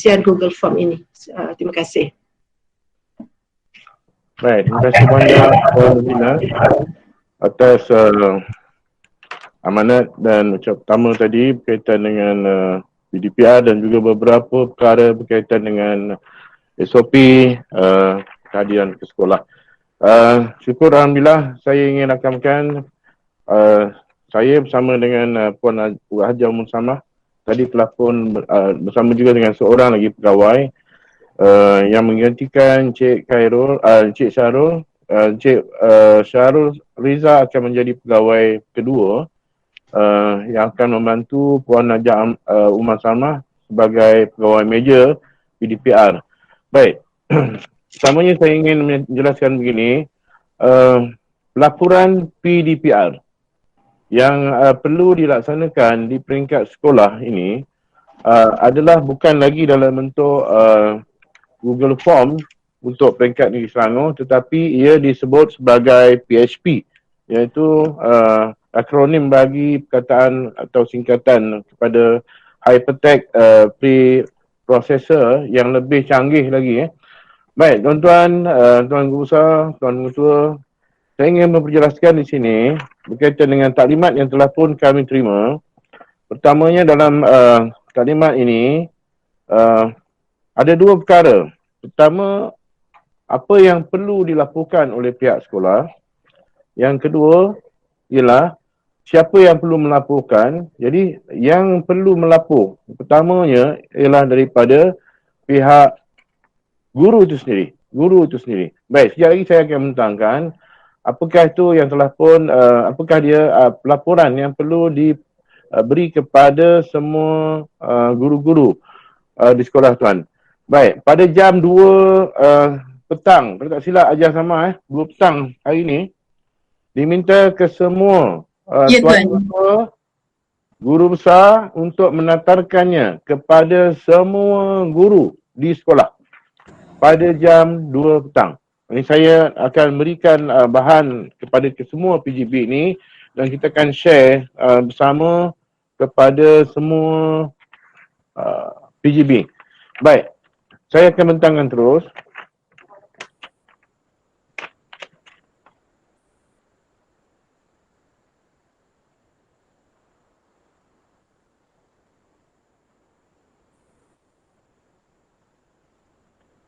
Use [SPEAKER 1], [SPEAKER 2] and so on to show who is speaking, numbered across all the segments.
[SPEAKER 1] pengisian Google Form ini. Terima kasih.
[SPEAKER 2] Baik, terima kasih banyak Nina atas amanat dan ucap pertama tadi berkaitan dengan PDPR dan juga beberapa perkara berkaitan dengan SOP kehadiran ke sekolah. Syukur Alhamdulillah, saya ingin rakamkan saya bersama dengan Puan Haji Umar Samah tadi telah pun bersama juga dengan seorang lagi pegawai yang menggantikan Encik Khairul, Encik Syarul. Encik Syarul Riza akan menjadi pegawai kedua yang akan membantu Puan Haji Umar Samah sebagai pegawai meja PDPR. Baik, pertamanya saya ingin menjelaskan begini, laporan PDPR yang perlu dilaksanakan di peringkat sekolah ini adalah bukan lagi dalam bentuk Google Form untuk peringkat negeri Selangor, tetapi ia disebut sebagai PHP, iaitu akronim bagi perkataan atau singkatan kepada Hypertext Preprocessor yang lebih canggih lagi. Baik, tuan-tuan, tuan guru besar, tuan ketua, saya ingin memperjelaskan di sini berkaitan dengan taklimat yang telah pun kami terima. Pertamanya dalam taklimat ini ada dua perkara. Pertama, apa yang perlu dilaporkan oleh pihak sekolah. Yang kedua ialah siapa yang perlu melaporkan. Jadi yang perlu melapor pertamanya ialah daripada pihak guru itu sendiri. Baik, sekejap lagi saya akan mentangkan apakah itu yang telah pun, apakah dia pelaporan yang perlu diberi kepada semua guru-guru di sekolah tuan. Baik, pada jam 2 petang, kalau tak silap ajar sama 2 petang hari ini, diminta ke semua tuan guru besar untuk menatarkannya kepada semua guru di sekolah pada jam 2 petang. Ini saya akan berikan bahan kepada semua PGB ini dan kita akan share bersama kepada semua PGB. Baik, saya akan bentangkan terus.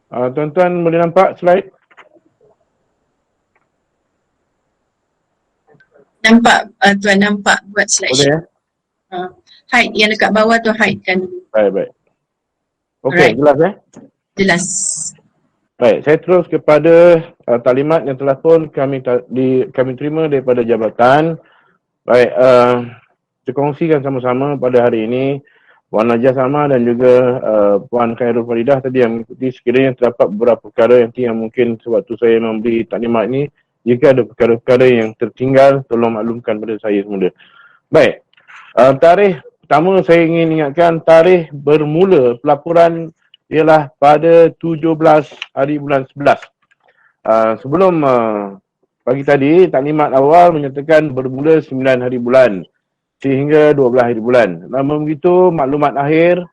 [SPEAKER 2] Tuan-tuan boleh nampak slide?
[SPEAKER 3] Nampak, tuan nampak buat slide.
[SPEAKER 2] Boleh ya?
[SPEAKER 3] Hide yang dekat bawah tu hide kan dulu.
[SPEAKER 2] Baik. Okey, jelas
[SPEAKER 3] Jelas.
[SPEAKER 2] Baik, saya terus kepada taklimat yang telah pun kami terima daripada jabatan. Baik, kita kongsikan sama-sama pada hari ini. Puan Najah Sama dan juga Puan Khairul Faridah tadi yang mengikuti, sekiranya terdapat beberapa perkara yang mungkin sewaktu saya memberi taklimat ini, jika ada perkara-perkara yang tertinggal, tolong maklumkan pada saya semula. Baik, tarikh pertama saya ingin ingatkan, tarikh bermula pelaporan ialah pada 17 hari bulan 11. Sebelum pagi tadi, taklimat awal menyatakan bermula 9 hari bulan sehingga 12 hari bulan. Namun begitu, maklumat akhir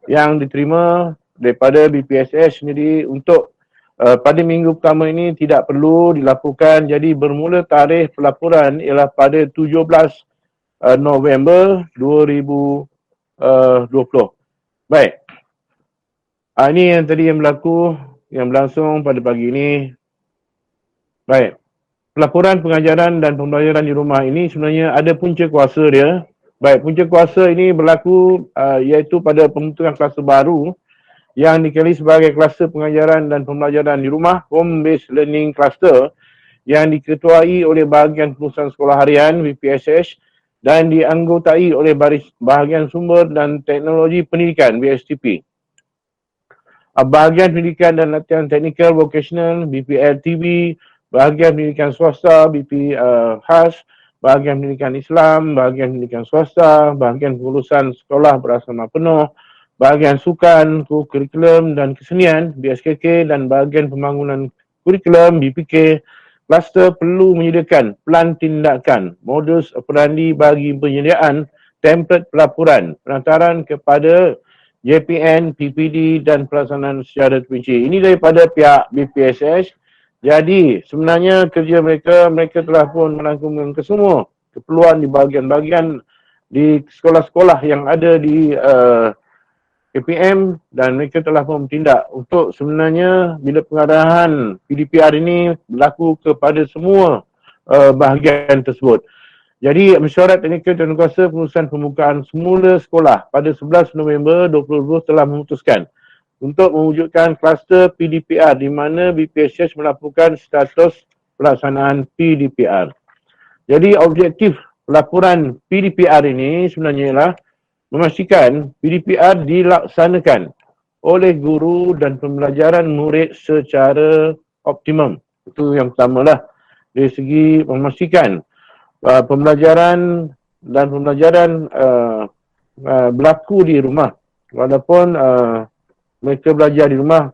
[SPEAKER 2] yang diterima daripada BPSS sendiri untuk pada minggu pertama ini tidak perlu dilaporkan. Jadi bermula tarikh pelaporan ialah pada 17 November 2020. Baik. Ini yang tadi yang berlangsung pada pagi ini. Baik. Pelaporan pengajaran dan pembelajaran di rumah ini sebenarnya ada punca kuasa dia. Baik, punca kuasa ini berlaku iaitu pada pembentukan kluster baru yang dikenali sebagai kluster pengajaran dan pembelajaran di rumah, Home Based Learning Cluster, yang diketuai oleh bahagian pengurusan sekolah harian BPSS dan dianggotai oleh bahagian sumber dan teknologi pendidikan BSTP. Bahagian pendidikan dan latihan teknikal vocational BPLTB, bahagian pendidikan swasta BP khas, bahagian pendidikan Islam, bahagian pendidikan swasta, bahagian pengurusan sekolah berasrama penuh, bahagian sukan, kurikulum dan kesenian BSKK dan bahagian pembangunan kurikulum BPK. Kluster perlu menyediakan plan tindakan, modus operandi bagi penyediaan template pelaporan penantaran kepada JPN, PPD dan pelaksanaan secara terperinci. Ini daripada pihak BPSS. Jadi sebenarnya kerja mereka telah pun merangkumkan kesemua keperluan di bahagian-bahagian di sekolah-sekolah yang ada di KPM dan mereka telah pun bertindak untuk sebenarnya bila pengarahan PDPR ini berlaku kepada semua bahagian tersebut. Jadi mesyuarat teknikal dan kuasa pengurusan pembukaan semula sekolah pada 11 November 2020 telah memutuskan untuk mewujudkan kluster PDPR di mana BPSS melaporkan status pelaksanaan PDPR. Jadi objektif pelaporan PDPR ini sebenarnya ialah memastikan PDPR dilaksanakan oleh guru dan pembelajaran murid secara optimum. Itu yang pertamalah. Dari segi memastikan pembelajaran berlaku di rumah walaupun mereka belajar di rumah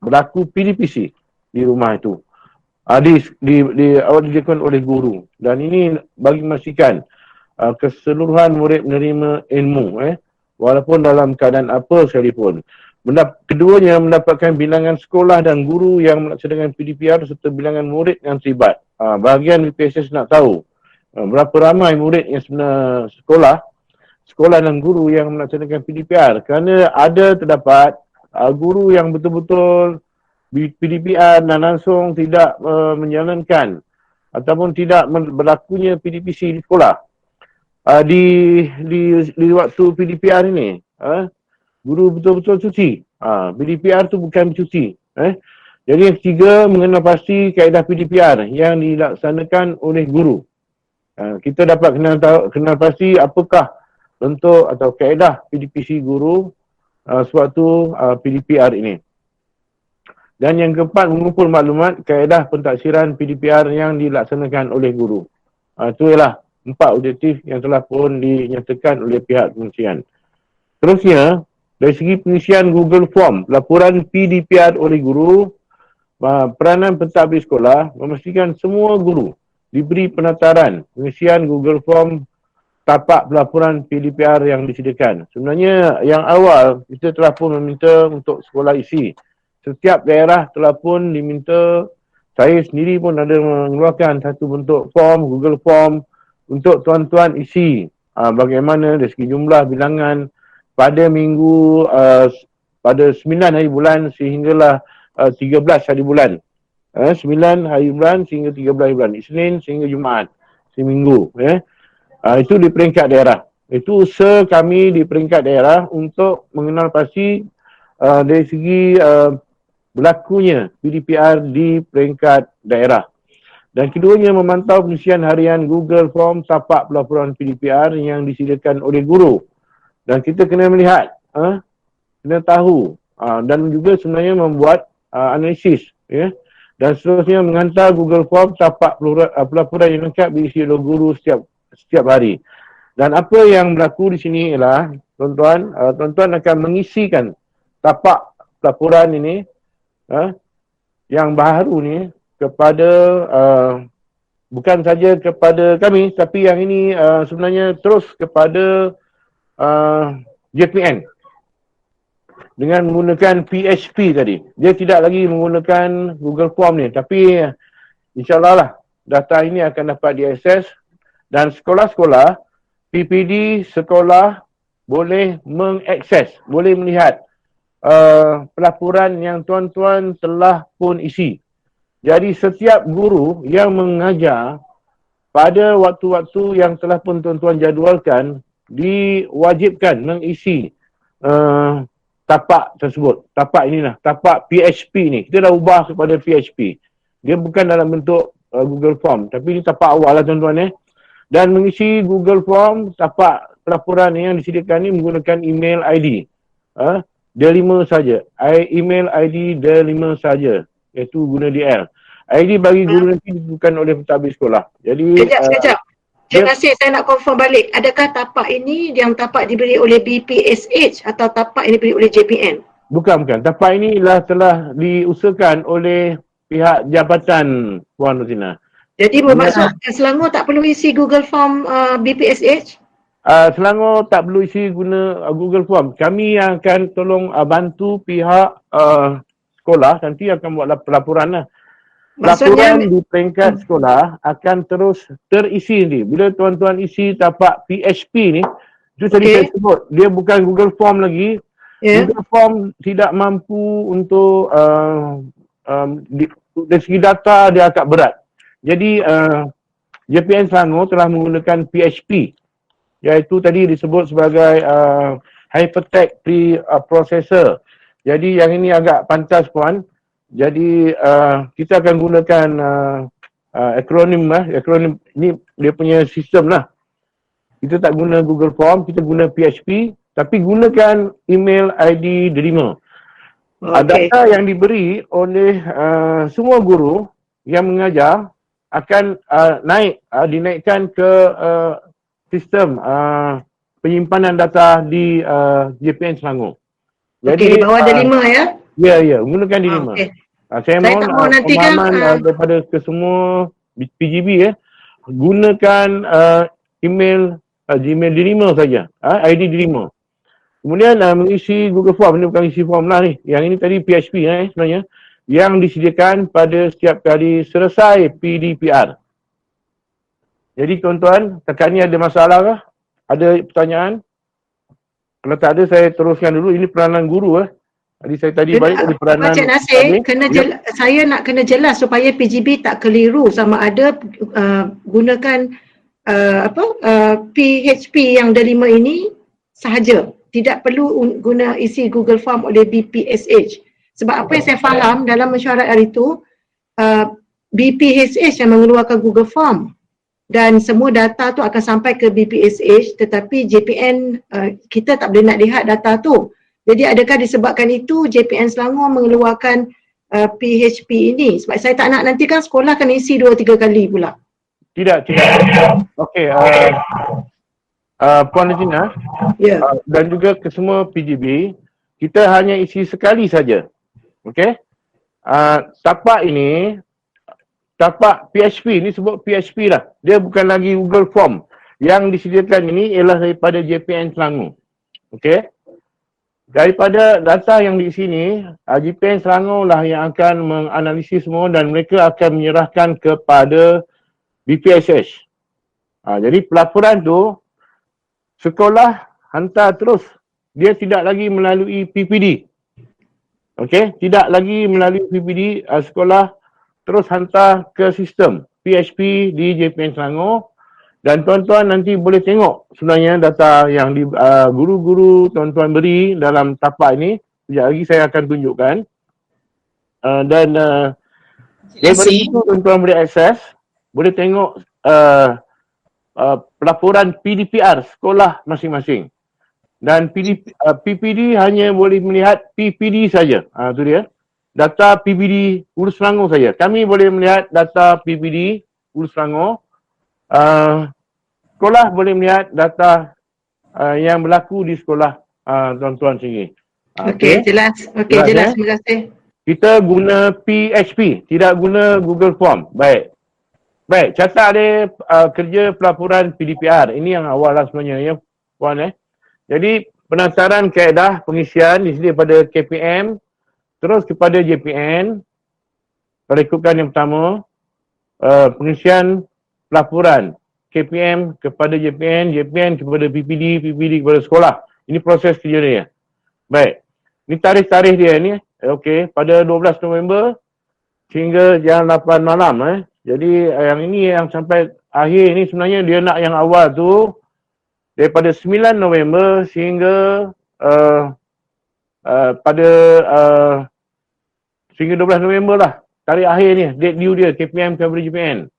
[SPEAKER 2] berlaku PDPC di rumah itu dilakukan oleh guru dan ini bagi memastikan keseluruhan murid menerima ilmu walaupun dalam keadaan apa sekalipun. Keduanya mendapatkan bilangan sekolah dan guru yang melaksanakan PDPR serta bilangan murid yang terlibat. Bahagian BPSS nak tahu berapa ramai murid yang sebenarnya sekolah dan guru yang melaksanakan PDPR, kerana ada terdapat guru yang betul-betul PDPR dan langsung tidak menjalankan ataupun tidak berlakunya PDPC di sekolah. Di waktu PDPR ini guru betul-betul cuti. PDPR tu bukan cuti. Jadi yang ketiga, mengenal pasti kaedah PDPR yang dilaksanakan oleh guru. Kita dapat kenal pasti apakah bentuk atau kaedah PDPC guru sewaktu PDPR ini. Dan yang keempat, mengumpul maklumat kaedah pentaksiran PDPR yang dilaksanakan oleh guru. Itu ialah 4 objektif yang telah pun dinyatakan oleh pihak kementerian. Terusnya, dari segi pengisian Google Form, laporan PDPR oleh guru, peranan pentadbir sekolah memastikan semua guru diberi penataran pengisian Google Form tapak pelaporan PDPR yang disediakan. Sebenarnya yang awal kita telah pun meminta untuk sekolah isi. Setiap daerah telah pun diminta, saya sendiri pun ada mengeluarkan satu bentuk form, Google Form untuk tuan-tuan isi bagaimana dari segi jumlah bilangan pada minggu pada 9 hari bulan sehinggalah 13 hari bulan. 9 hari bulan sehingga 13 hari bulan. Isnin sehingga Jumaat. Seminggu. Itu di peringkat daerah. Itu usaha kami di peringkat daerah untuk mengenal pasti dari segi berlakunya PDPR di peringkat daerah. Dan keduanya memantau pengisian harian Google Form tapak pelaporan PDPR yang disediakan oleh guru. Dan kita kena melihat, kena tahu dan juga sebenarnya membuat analisis. Dan seterusnya menghantar Google Form tapak pelaporan yang lengkap diisi oleh guru setiap hari. Dan apa yang berlaku di sini ialah tuan-tuan akan mengisikan tapak pelaporan ini yang baru ni kepada bukan saja kepada kami tapi yang ini sebenarnya terus kepada JPN. Dengan menggunakan PHP tadi. Dia tidak lagi menggunakan Google Form ni. Tapi insyaAllah lah data ini akan dapat diakses. Dan sekolah-sekolah, PPD sekolah boleh mengakses, boleh melihat pelaporan yang tuan-tuan telah pun isi. Jadi setiap guru yang mengajar pada waktu-waktu yang telah pun tuan-tuan jadualkan, diwajibkan mengisi tapak tersebut. Tapak inilah, tapak PHP ni. Kita dah ubah kepada PHP. Dia bukan dalam bentuk Google Form. Tapi ini tapak awal lah tuan-tuan Dan mengisi Google Form, tapak pelaporan yang disediakan ni menggunakan email ID. D5 saja. Email ID D5 saja. Iaitu guna DL. ID bagi guru nanti ditentukan oleh pentadbir sekolah. Jadi
[SPEAKER 1] Sekejap. Terima kasih, saya nak confirm balik. Adakah tapak ini yang tapak diberi oleh BPSH atau tapak yang diberi oleh JPN?
[SPEAKER 2] Bukan. Tapak ini telah diusahakan oleh pihak jabatan Puan Rosina.
[SPEAKER 1] Jadi bermaksud Selangor tak perlu isi Google Form BPSH?
[SPEAKER 2] Selangor tak perlu isi guna Google Form. Kami yang akan tolong bantu pihak sekolah nanti akan buat laporan lah. Laporan
[SPEAKER 1] Maksudnya
[SPEAKER 2] di peringkat sekolah akan terus terisi ni. Bila tuan-tuan isi tapak PHP ni, itu tadi
[SPEAKER 1] Okey.
[SPEAKER 2] saya sebut, dia bukan Google Form lagi.
[SPEAKER 1] ya.
[SPEAKER 2] Google Form tidak mampu untuk dari segi data dia agak berat. Jadi JPN Selangor telah menggunakan PHP, iaitu tadi disebut sebagai hypertext preprocessor. Jadi yang ini agak pantas puan. Jadi kita akan gunakan akronim akronim ni dia punya sistem lah. Kita tak guna Google Form, kita guna PHP, tapi gunakan email ID derima.
[SPEAKER 1] Okey.
[SPEAKER 2] Data yang diberi oleh semua guru yang mengajar akan dinaikkan ke sistem penyimpanan data di JPN Selangor.
[SPEAKER 1] Okey, di bawah ada 5 ya.
[SPEAKER 2] Ya, gunakan di 5.
[SPEAKER 1] Okey.
[SPEAKER 2] Saya
[SPEAKER 1] Saya
[SPEAKER 2] mohon
[SPEAKER 1] tak mahu nanti kan,
[SPEAKER 2] pemahaman daripada kesemua PGB gunakan email Gmail derima saja, ID derima. Kemudian mengisi Google Form, ini bukan isi form lah ni. Yang ini tadi PHP sebenarnya, yang disediakan pada setiap kali selesai PDPR. Jadi tuan-tuan, setakat ni ada masalah kah? Ada pertanyaan? Kalau tak ada, saya teruskan dulu. Ini peranan guru. Jadi saya tadi balik dari peranan.
[SPEAKER 1] Cik Nasir, saya nak kena jelas supaya PGB tak keliru sama ada gunakan PHP yang delima ini sahaja. Tidak perlu guna isi Google Form oleh BPSH. Sebab apa yang saya faham dalam mesyuarat hari itu, BPSH yang mengeluarkan Google Form dan semua data tu akan sampai ke BPSH, tetapi JPN kita tak boleh nak lihat data tu. Jadi adakah disebabkan itu JPN Selangor mengeluarkan PHP ini? Sebab saya tak nak nanti kan sekolah kena isi 2-3 kali pula.
[SPEAKER 2] Tidak. Okey, Puan Regina, dan juga ke semua PGB, kita hanya isi sekali saja. Okey? Tapak ini, tapak PHP ni sebut PHP lah. Dia bukan lagi Google Form. Yang disediakan ini ialah daripada JPN Selangor. Okey? Daripada data yang di sini, JPN Selangor lah yang akan menganalisis semua dan mereka akan menyerahkan kepada BPSH. Jadi pelaporan tu, sekolah hantar terus. Dia tidak lagi melalui PPD. Okey? Tidak lagi melalui PPD, sekolah terus hantar ke sistem PHP di JPN Selangor. Dan tuan-tuan nanti boleh tengok sebenarnya data yang guru-guru tuan-tuan beri dalam tapak ini. Sekejap lagi saya akan tunjukkan. Dan daripada itu tuan-tuan boleh akses, boleh tengok pelaporan PDPR sekolah masing-masing. Dan PPD hanya boleh melihat PPD saja. Itu dia. Data PPD Hulu Selangor saja. Kami boleh melihat data PPD Hulu Selangor. Sekolah boleh melihat data yang berlaku di sekolah tuan-tuan sini.
[SPEAKER 1] Okey, jelas. Okey, jelas. Terima kasih.
[SPEAKER 2] Kita guna PHP, tidak guna Google Form. Baik, catat dia kerja pelaporan PDPR. Ini yang awal lah sebenarnya ya, Puan. Jadi penantaran kaedah pengisian di sini pada KPM, terus kepada JPN. Kalau ikutkan yang pertama, pengisian pelaporan KPM kepada JPN, JPN kepada PPD, PPD kepada sekolah. Ini proses kerja dia. Baik. Ini tarikh-tarikh dia ni. Okey, pada 12 November sehingga jam 8 malam. Jadi yang ini yang sampai akhir ni sebenarnya dia nak yang awal tu daripada 9 November sehingga sehingga 12 November lah. Tarikh akhir ni, date due dia, KPM kepada JPN.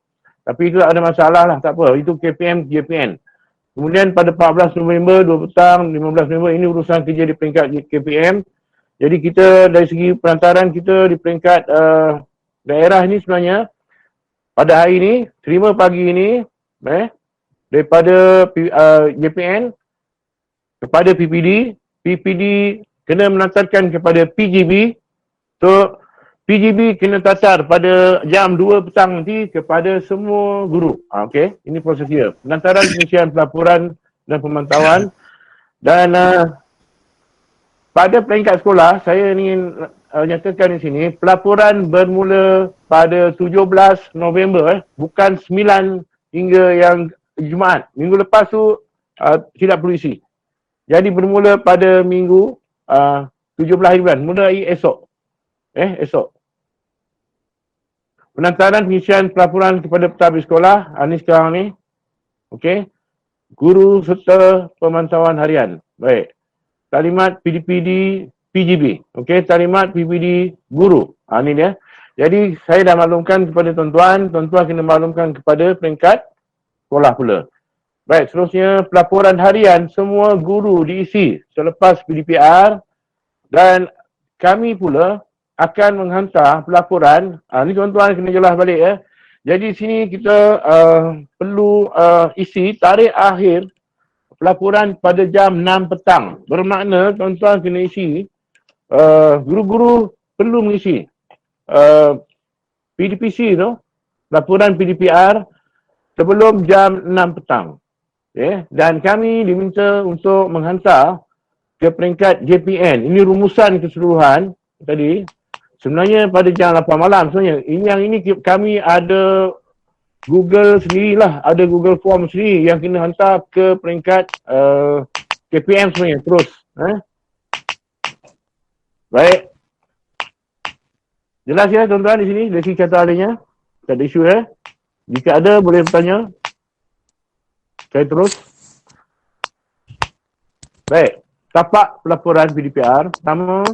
[SPEAKER 2] Tapi itu tak ada masalah lah, tak apa. Itu KPM, JPN. Kemudian pada 14 November, 2 petang, 15 November, ini urusan kerja di peringkat KPM. Jadi kita dari segi perantaran kita di peringkat daerah ni sebenarnya, pada hari ni, terima pagi ni, daripada JPN kepada PPD, PPD kena menantarkan kepada PGB. So, PGB kena tatar pada jam 2 petang nanti kepada semua guru. Okey, ini proses dia. Penantaran pengisian pelaporan dan pemantauan. Dan pada peringkat sekolah, saya ingin nyatakan di sini, pelaporan bermula pada 17 November, bukan 9 hingga yang Jumaat. Minggu lepas tu tidak perlu isi. Jadi bermula pada minggu 17 hari bulan, mulai esok. Esok. Penantaran pengisian pelaporan kepada pentadbir sekolah, ni sekarang ni. Okey. Guru serta pemantauan harian. Baik. Talimat PDPD PGB. Okey, talimat PPD guru. Ni dia. Jadi saya dah maklumkan kepada tuan-tuan kena maklumkan kepada peringkat sekolah pula. Baik, seterusnya pelaporan harian semua guru diisi selepas PDPR dan kami pula akan menghantar pelaporan. Ni tuan-tuan kena jelas balik ya. Jadi sini kita perlu isi tarikh akhir pelaporan pada jam 6 petang. Bermakna tuan-tuan kena isi, guru-guru perlu mengisi PDPC tu, laporan PDPR sebelum jam 6 petang. Okay. Dan kami diminta untuk menghantar ke peringkat JPN. Ini rumusan keseluruhan tadi. Sebenarnya pada jam 8 malam sebenarnya. Yang ini kami ada Google sendirilah, ada Google Form sendiri yang kena hantar ke peringkat KPM sebenarnya terus. Baik. Jelas ya tuan-tuan di sini, lesi kata adanya. Tak ada isu ya. Jika ada boleh bertanya. Saya terus. Baik. Tapak pelaporan PDPR. Pertama,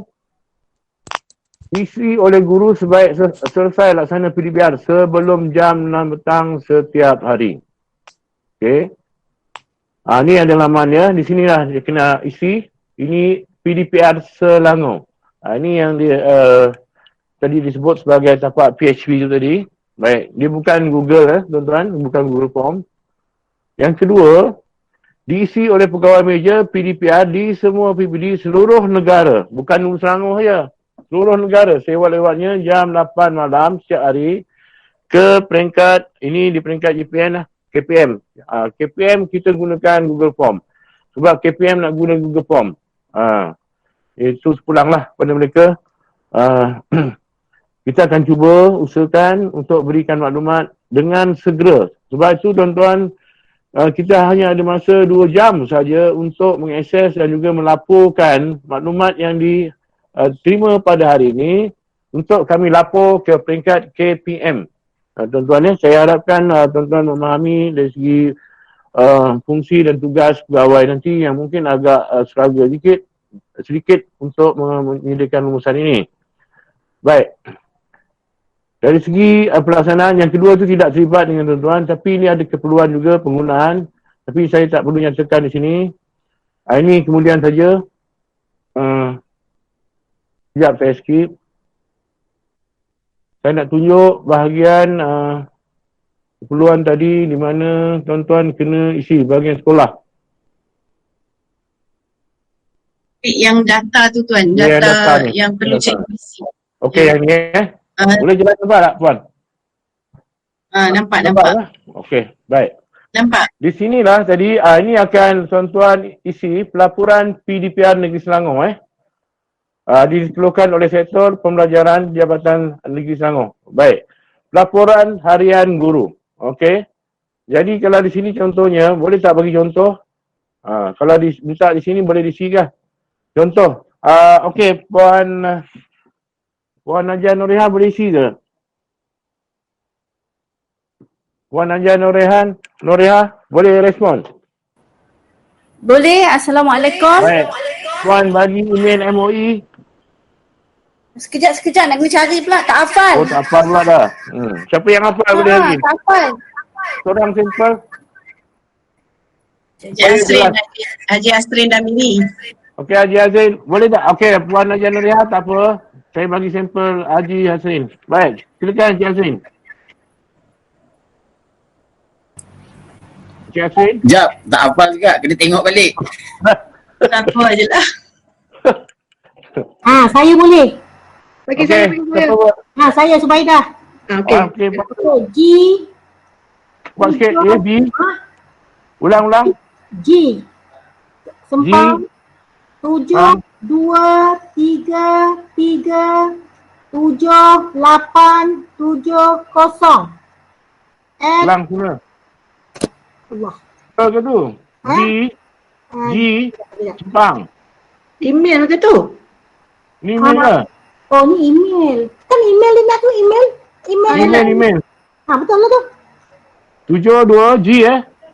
[SPEAKER 2] isi oleh guru sebaik selesai laksana PDPR sebelum jam 6 petang setiap hari. Okey. Ni ada lamannya. Di sinilah dia kena isi. Ini PDPR Selangor. Ini yang dia tadi disebut sebagai tapak PHP tu tadi. Baik. Dia bukan Google tuan-tuan. Bukan Google Form. Yang kedua, diisi oleh pegawai meja PDPR di semua PPD seluruh negara. Bukan Nur Selangor saja. Seluruh negara selewat-lewatnya jam 8 malam setiap hari ke peringkat, ini di peringkat JPN lah, KPM. KPM kita gunakan Google Form. Sebab KPM nak guna Google Form. Itu sepulanglah pada mereka. Kita akan cuba usahakan untuk berikan maklumat dengan segera. Sebab itu tuan-tuan, kita hanya ada masa 2 jam saja untuk mengakses dan juga melaporkan maklumat yang diterima pada hari ini untuk kami lapor ke peringkat KPM. Tuan-tuan ya, saya harapkan tuan-tuan memahami dari segi fungsi dan tugas pegawai nanti yang mungkin agak struggle sedikit untuk menyediakan rumusan ini. Baik. Dari segi pelaksanaan, yang kedua itu tidak terlibat dengan tuan-tuan, tapi ini ada keperluan juga penggunaan. Tapi saya tak perlu nyatakan di sini. Ini kemudian saja. Sekejap saya skip. Saya nak tunjuk bahagian keperluan tadi di mana tuan-tuan kena isi bahagian sekolah.
[SPEAKER 3] Yang data tu tuan, data yang perlu cek isi.
[SPEAKER 2] Okey, yang ni boleh jelas nampak tak puan?
[SPEAKER 3] Nampak.
[SPEAKER 2] Lah. Okey, baik.
[SPEAKER 3] Nampak.
[SPEAKER 2] Di sinilah tadi, ini akan tuan-tuan isi pelaporan PDPR Negeri Selangor. Dikeluarkan oleh sektor pembelajaran Jabatan Negeri Selangor. Baik. Pelaporan harian guru. Okey. Jadi kalau di sini contohnya, boleh tak bagi contoh? Kalau minta di sini boleh disikan. Contoh. Okey, Puan Najah Norehan boleh isi ke? Puan Najah Noreha boleh respon?
[SPEAKER 4] Boleh. Assalamualaikum.
[SPEAKER 2] Baik. Puan bagi email MOE.
[SPEAKER 4] Sekejap nak kena cari pula. Tak hafal.
[SPEAKER 2] Oh, tak hafal pula dah. Siapa yang hafal boleh lagi?
[SPEAKER 4] Tak hafal.
[SPEAKER 2] Seorang simple.
[SPEAKER 3] Haji Astrin Damini.
[SPEAKER 2] Okey, Haji Azrin. Boleh tak? Okey, Puan Najah Noreha tak apa. Saya bagi sampel Haji Azrin. Baik, silakan Haji Azrin. Haji Azrin.
[SPEAKER 5] Sekejap, tak hafal juga. Kena tengok balik.
[SPEAKER 3] Tak apa je lah.
[SPEAKER 4] Saya boleh.
[SPEAKER 1] Bagi saya, bagi saya.
[SPEAKER 4] Saya Subaidah.
[SPEAKER 1] Okey.
[SPEAKER 2] Okey,
[SPEAKER 4] G.
[SPEAKER 2] buat sikit. A, B. Ulang.
[SPEAKER 6] G. Sempang 7, 2, 3, 3, 7, 8, 7, 0.
[SPEAKER 2] Lang semua.
[SPEAKER 6] Allah.
[SPEAKER 2] Betul ke tu?
[SPEAKER 6] Ha?
[SPEAKER 2] G, Sempang.
[SPEAKER 1] Email ke tu?
[SPEAKER 2] Ni email lah.
[SPEAKER 6] Oh, ni email. Kan email dia nak tu, email.
[SPEAKER 2] Email.
[SPEAKER 6] Betul lah tu.
[SPEAKER 2] 7, 2, G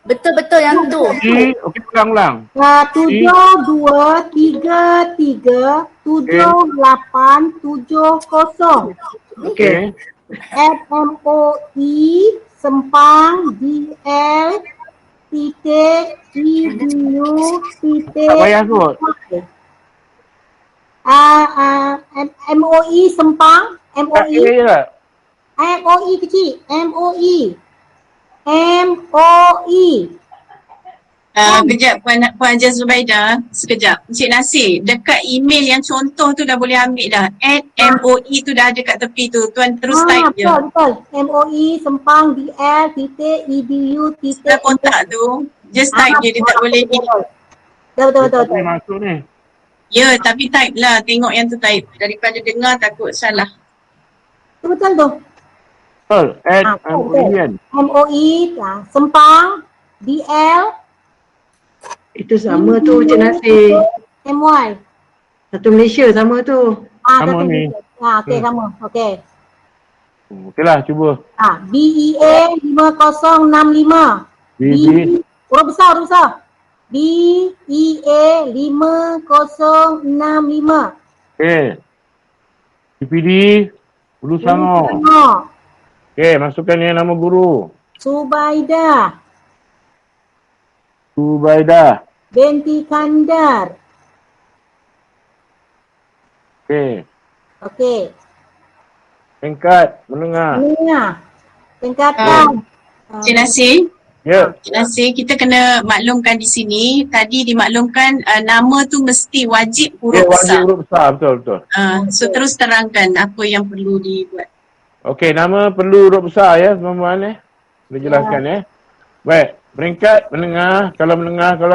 [SPEAKER 4] Betul-betul yang tu.
[SPEAKER 2] G, okey ulang.
[SPEAKER 6] 7, 2, 3, 3, 7, 8, 7, 0.
[SPEAKER 2] Okey.
[SPEAKER 6] FMOE Sempang DL titik EDU titik
[SPEAKER 2] Tak payah kot.
[SPEAKER 6] MOE Sempang
[SPEAKER 2] Tak
[SPEAKER 6] MOE
[SPEAKER 2] je lah.
[SPEAKER 6] MOE kecil MOE
[SPEAKER 3] Kejap Puan Hajiah Zubaida, sekejap. Encik Nasir, dekat email yang contoh tu dah boleh ambil dah. @MOE tu dah ada kat tepi tu. Tuan terus type je.
[SPEAKER 6] betul MOE Sempang DL titik EDU titik
[SPEAKER 3] Dah kontak tu, just type je, dia tak boleh ni.
[SPEAKER 6] betul
[SPEAKER 2] Tak boleh masuk ni.
[SPEAKER 3] Ya, tapi type lah. Tengok yang tu type. Daripada dengar takut salah.
[SPEAKER 6] betul tu
[SPEAKER 2] Betul.
[SPEAKER 6] betul.
[SPEAKER 2] Kan?
[SPEAKER 6] MOE Sempang DL
[SPEAKER 1] Itu sama tu Cik Nasir.
[SPEAKER 6] MY.
[SPEAKER 1] Satu Malaysia sama tu.
[SPEAKER 2] Sama ni.
[SPEAKER 6] Okey sama. Okey.
[SPEAKER 2] Okeylah, cuba.
[SPEAKER 6] BEA 5065.
[SPEAKER 2] BB.
[SPEAKER 6] Huruf besar. BEA 5065.
[SPEAKER 2] Okey. CPD, Hulu Sangor. Okey, masukkan yang nama guru.
[SPEAKER 6] Subaidah binti Kandar. Okey.
[SPEAKER 2] Tingkat menengah.
[SPEAKER 6] Tingkatan.
[SPEAKER 3] Encik Nasir,
[SPEAKER 2] Ya.
[SPEAKER 3] Encik Nasir, kita kena maklumkan di sini. Tadi dimaklumkan nama tu mesti wajib huruf
[SPEAKER 2] Wajib
[SPEAKER 3] besar.
[SPEAKER 2] huruf besar, betul.
[SPEAKER 3] So terus terangkan apa yang perlu dibuat.
[SPEAKER 2] Okey, nama perlu huruf besar ya, teman-teman Boleh jelaskan Baik, peringkat menengah, kalau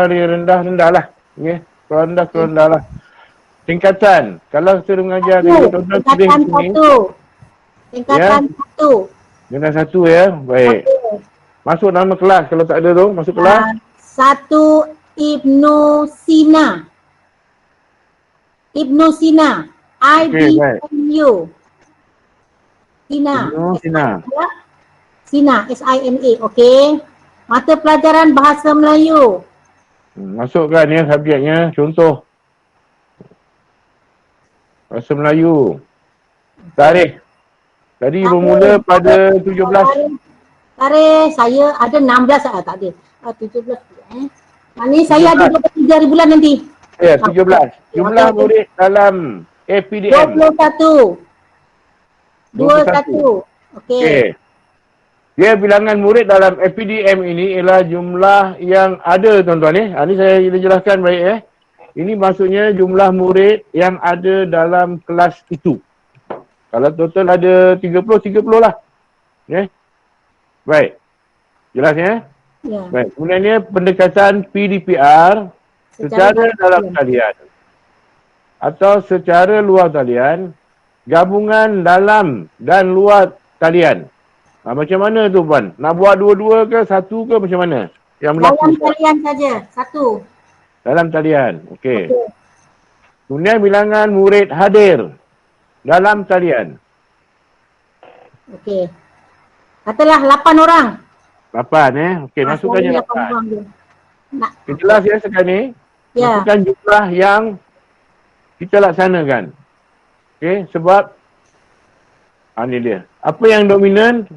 [SPEAKER 2] dia rendah lah. Okey, kalau rendah lah. Tingkatan, kalau kita mengajar dia tuan-tuan tulis
[SPEAKER 6] Tingkatan
[SPEAKER 2] sini.
[SPEAKER 6] 1. Tingkatan 1.
[SPEAKER 2] Tingkatan 1 ya, baik. Masuk nama kelas kalau tak ada tu, masuk kelas.
[SPEAKER 6] 1 Ibnu Sina. IBNU. Sina. Sina, SINA, okey. Mata pelajaran Bahasa Melayu.
[SPEAKER 2] Masukkan ya subjeknya, contoh. Bahasa Melayu. Tarikh. Tadi bermula pada 17.
[SPEAKER 6] Tarikh saya ada 16 tak ada. 17 Ini saya ada 23 bulan nanti.
[SPEAKER 2] Ya, 17. Jumlah murid dalam APDM.
[SPEAKER 6] 21. Okey.
[SPEAKER 2] Dia bilangan murid dalam APDM ini ialah jumlah yang ada tuan-tuan Ini saya jelaskan baik Ini maksudnya jumlah murid yang ada dalam kelas itu. Kalau total ada 30 lah. Baik. Jelas ya? Baik. Kemudiannya pendekatan PDPR secara dalam talian atau secara luar talian, gabungan dalam dan luar talian. Macam mana tu Puan? Nak buat dua-dua ke satu ke macam mana? Yang berlaku
[SPEAKER 6] dalam talian saja, satu.
[SPEAKER 2] Dalam talian, okey. Kemudian bilangan murid hadir dalam talian.
[SPEAKER 6] Okey. Katalah 8 orang.
[SPEAKER 2] 8 okey, masukkan je 8. Jelas ya sekarang ni?
[SPEAKER 6] Ya.
[SPEAKER 2] Masukkan jumlah yang kita laksanakan. Okey, sebab ini dia. Apa yang dominan?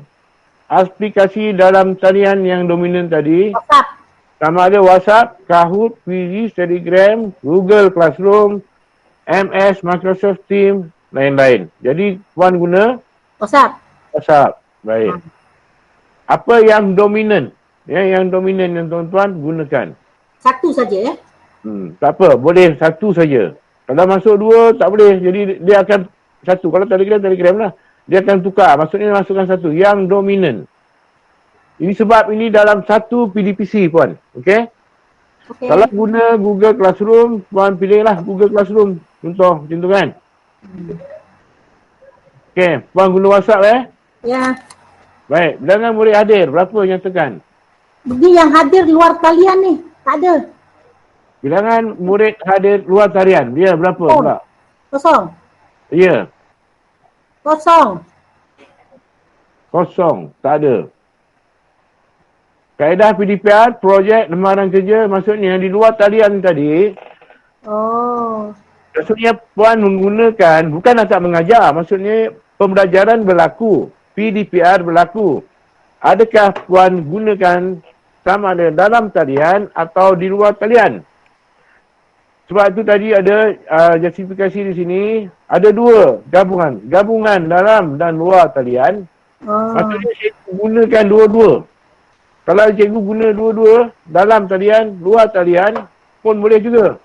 [SPEAKER 2] Aplikasi dalam talian yang dominan tadi.
[SPEAKER 6] WhatsApp.
[SPEAKER 2] Sama ada WhatsApp, Kahoot, Quizy, Telegram, Google Classroom, MS, Microsoft Teams, lain-lain. Jadi Puan guna WhatsApp. Baik. Apa yang dominan? Yang dominan yang tuan-tuan gunakan.
[SPEAKER 6] Satu saja
[SPEAKER 2] Tak apa, boleh satu saja. Kalau masuk dua tak boleh. Jadi dia akan satu. Kalau Telegram lah. Dia akan tukar. Maksudnya masukkan satu. Yang dominan. Ini sebab ini dalam satu PDPC Puan. Okey?
[SPEAKER 6] Okey.
[SPEAKER 2] Kalau guna Google Classroom, puan pilihlah Google Classroom. Contoh macam tu kan. Okey, puan guna WhatsApp
[SPEAKER 6] Ya.
[SPEAKER 2] Baik, bilangan murid hadir berapa yang tekan?
[SPEAKER 6] Bagi yang hadir luar talian ni. Tak ada.
[SPEAKER 2] Bilangan murid hadir luar talian, dia berapa pula?
[SPEAKER 6] Kosong.
[SPEAKER 2] Ya,
[SPEAKER 6] Kosong.
[SPEAKER 2] kosong, tak ada. Kaedah PDPR, projek lembaran kerja, maksudnya di luar talian tadi,
[SPEAKER 6] Oh.
[SPEAKER 2] maksudnya puan menggunakan, bukan tak mengajar, maksudnya pembelajaran berlaku, PDPR berlaku. Adakah puan gunakan sama ada dalam talian atau di luar talian? Sebab itu tadi ada justifikasi di sini, ada dua gabungan. Gabungan dalam dan luar talian.
[SPEAKER 6] Oh.
[SPEAKER 2] Maksudnya cikgu gunakan dua-dua. Kalau cikgu guna dua-dua, dalam talian, luar talian pun boleh juga.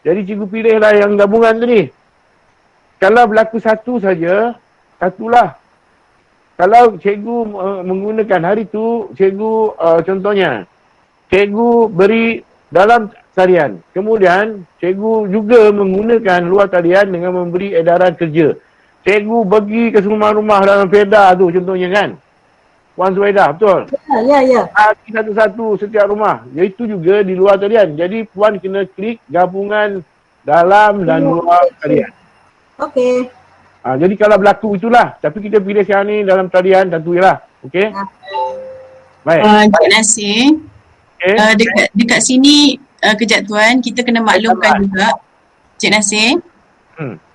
[SPEAKER 2] Jadi cikgu pilihlah yang gabungan tadi. Kalau berlaku satu saja, satulah. Kalau cikgu menggunakan hari tu, cikgu contohnya, cikgu beri dalam talian. Kemudian, cikgu juga menggunakan luar talian dengan memberi edaran kerja. Cikgu bagi ke semua rumah dalam PEDA tu contohnya kan. Puan Zuaidah, betul?
[SPEAKER 6] Ya.
[SPEAKER 2] Bagi satu-satu setiap rumah. Iaitu juga di luar talian. Jadi puan kena klik gabungan dalam dan luar talian.
[SPEAKER 6] Okey.
[SPEAKER 2] Jadi kalau berlaku itulah. Tapi kita pilih sekarang ni dalam talian, tentu ialah. Okey? Baik.
[SPEAKER 3] Cik Nasir, dekat sini kejap tuan, kita kena maklumkan juga. Cik Nasir.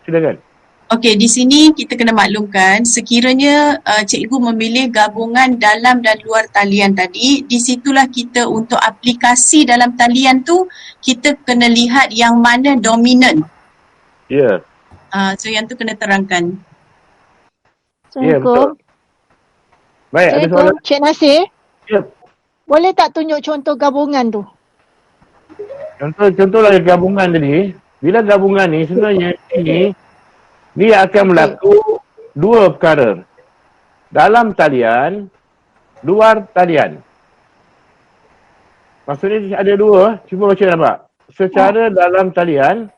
[SPEAKER 2] Silakan.
[SPEAKER 3] Okey, di sini kita kena maklumkan sekiranya cikgu memilih gabungan dalam dan luar talian tadi, di situlah kita untuk aplikasi dalam talian tu, kita kena lihat yang mana dominan.
[SPEAKER 2] Ya.
[SPEAKER 3] So yang tu kena terangkan.
[SPEAKER 2] Ya, betul. Baik, ada soalan?
[SPEAKER 7] Assalamualaikum, Cik Nasir.
[SPEAKER 2] Ya.
[SPEAKER 7] Boleh tak tunjuk contoh gabungan tu?
[SPEAKER 2] Contohlah gabungan tadi. Bila gabungan ni sebenarnya ini dia akan berlaku dua perkara. Dalam talian, luar talian. Maksudnya ada dua, cuba baca nampak. Secara dalam talian,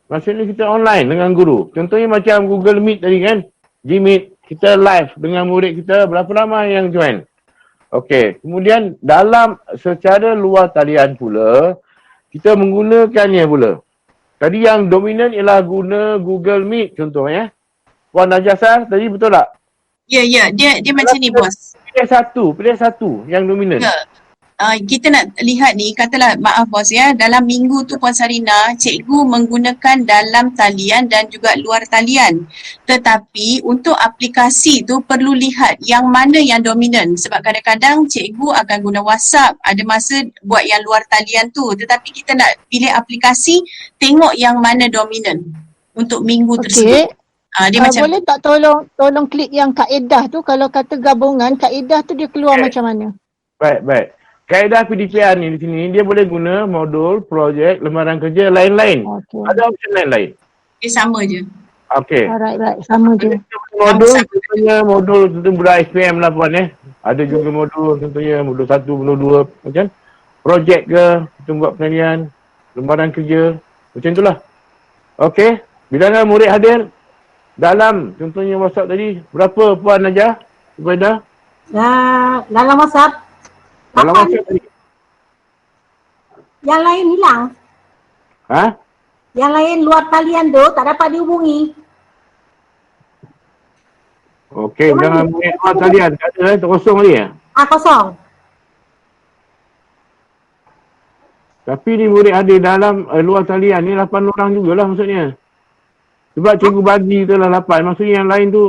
[SPEAKER 2] maksudnya kita online dengan guru. Contohnya macam Google Meet tadi kan. Gmeet, kita live dengan murid kita, berapa ramai yang join. Okey, kemudian dalam secara luar talian pula, kita menggunakannya pula. Tadi yang dominan ialah guna Google Meet contohnya. Puan Najasar tadi betul tak?
[SPEAKER 3] Ya, dia macam ni bos.
[SPEAKER 2] Pilih satu yang dominan.
[SPEAKER 3] Ya. Kita nak lihat ni, katalah maaf bos ya, dalam minggu tu Puan Sarina, cikgu menggunakan dalam talian dan juga luar talian. Tetapi untuk aplikasi tu perlu lihat yang mana yang dominan. Sebab kadang-kadang cikgu akan guna WhatsApp, ada masa buat yang luar talian tu. Tetapi kita nak pilih aplikasi, tengok yang mana dominan untuk minggu tersebut. Dia macam
[SPEAKER 7] boleh tak tolong klik yang kaedah tu, kalau kata gabungan, kaedah tu dia keluar macam mana?
[SPEAKER 2] Baik. Kaedah PDPR ni di sini, dia boleh guna modul, projek, lembaran kerja, lain-lain.
[SPEAKER 7] Okay.
[SPEAKER 2] Ada option lain-lain.
[SPEAKER 3] dia sama je.
[SPEAKER 2] Okey.
[SPEAKER 7] Alright, sama je.
[SPEAKER 2] Modul, contohnya modul tentu budak SPM lah puan Ada juga modul, contohnya modul 1, modul 2, macam projek ke, kita buat penilaian, lembaran kerja, macam itulah. Okey, bilangan murid hadir dalam, contohnya WhatsApp tadi, berapa puan Najah? Kepada?
[SPEAKER 6] Dalam WhatsApp.
[SPEAKER 2] Dalam WhatsApp tadi.
[SPEAKER 6] Yang lain hilang. Yang lain luar talian tu tak dapat dihubungi.
[SPEAKER 2] Okey, bilangan murid luar talian, tak ada terkosong lagi
[SPEAKER 6] Kosong.
[SPEAKER 2] Tapi ni murid hadir dalam luar talian ni 8 orang jugalah maksudnya. Sebab cikgu bagi tu lah 8. Maksudnya yang lain tu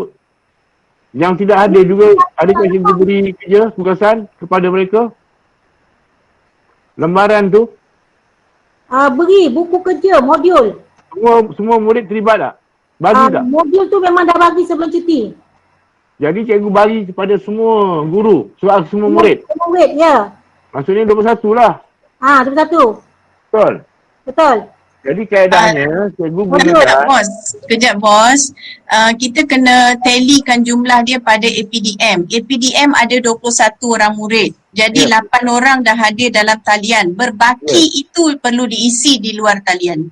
[SPEAKER 2] yang tidak hadir juga, adakah cikgu beri kerja, tugasan kepada mereka? Lembaran tu?
[SPEAKER 6] Beri buku kerja, modul.
[SPEAKER 2] Semua murid terlibat tak? Bagi tak?
[SPEAKER 6] Modul tu memang dah bagi sebelum cuti.
[SPEAKER 2] Jadi cikgu bagi kepada semua guru, semua murid?
[SPEAKER 6] Semua murid, ya.
[SPEAKER 2] Maksudnya 21 lah.
[SPEAKER 6] 21.
[SPEAKER 2] Betul?
[SPEAKER 6] Betul.
[SPEAKER 2] Jadi kaedahnya cikgu
[SPEAKER 3] Kejap
[SPEAKER 2] gunakan
[SPEAKER 3] bos, kejap bos. Kita kena tallykan jumlah dia pada APDM. APDM ada 21 orang murid. Jadi
[SPEAKER 2] Ya.
[SPEAKER 3] 8 orang dah hadir dalam talian. Berbaki itu perlu diisi di luar talian.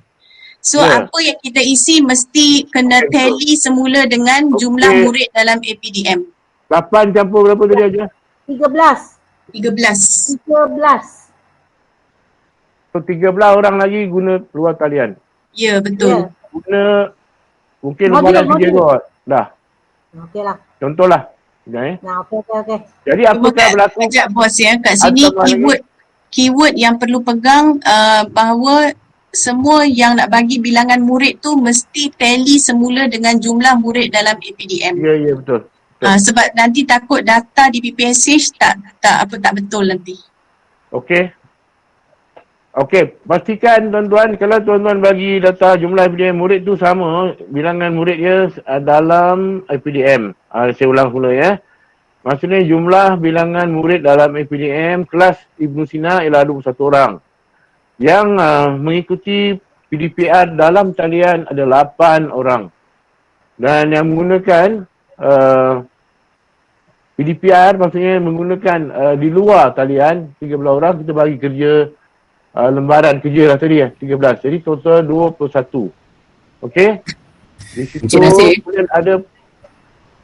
[SPEAKER 3] So
[SPEAKER 2] Ya.
[SPEAKER 3] apa yang kita isi mesti kena
[SPEAKER 2] Okey,
[SPEAKER 3] tally semula dengan jumlah
[SPEAKER 2] Okey.
[SPEAKER 3] murid dalam APDM.
[SPEAKER 2] 8 campur berapa tadi aja?
[SPEAKER 6] 13.
[SPEAKER 3] 13.
[SPEAKER 6] 13.
[SPEAKER 2] So 13 orang lagi guna luar talian.
[SPEAKER 3] Ya, betul.
[SPEAKER 6] Ya.
[SPEAKER 2] Guna mungkin
[SPEAKER 6] Modul,
[SPEAKER 2] lebaran 3
[SPEAKER 6] modul.
[SPEAKER 2] kot. Dah.
[SPEAKER 6] Okey lah.
[SPEAKER 2] Contohlah. Sekejap,
[SPEAKER 6] Nah, okey.
[SPEAKER 2] Jadi
[SPEAKER 3] Cuma
[SPEAKER 2] apakah berlaku?
[SPEAKER 3] kejap bos ya, kat sini
[SPEAKER 2] Atau mana
[SPEAKER 3] keyword yang perlu pegang bahawa semua yang nak bagi bilangan murid tu mesti tally semula dengan jumlah murid dalam APDM.
[SPEAKER 2] Ya, betul.
[SPEAKER 3] Sebab nanti takut data di PPSH tak betul nanti.
[SPEAKER 2] Okey. Pastikan tuan-tuan kalau tuan-tuan bagi data jumlah APDM murid tu sama bilangan murid dia dalam APDM. Saya ulang pula ya. Maksudnya jumlah bilangan murid dalam APDM kelas Ibnu Sina ialah 21 orang. Yang mengikuti PDPR dalam talian ada 8 orang. Dan yang menggunakan PDPR maksudnya menggunakan di luar talian 13 orang, kita bagi kerja lembaran kerja lah tadi 13. Jadi total 21. Okey. Di situ
[SPEAKER 5] Encik Nasir.
[SPEAKER 2] kemudian ada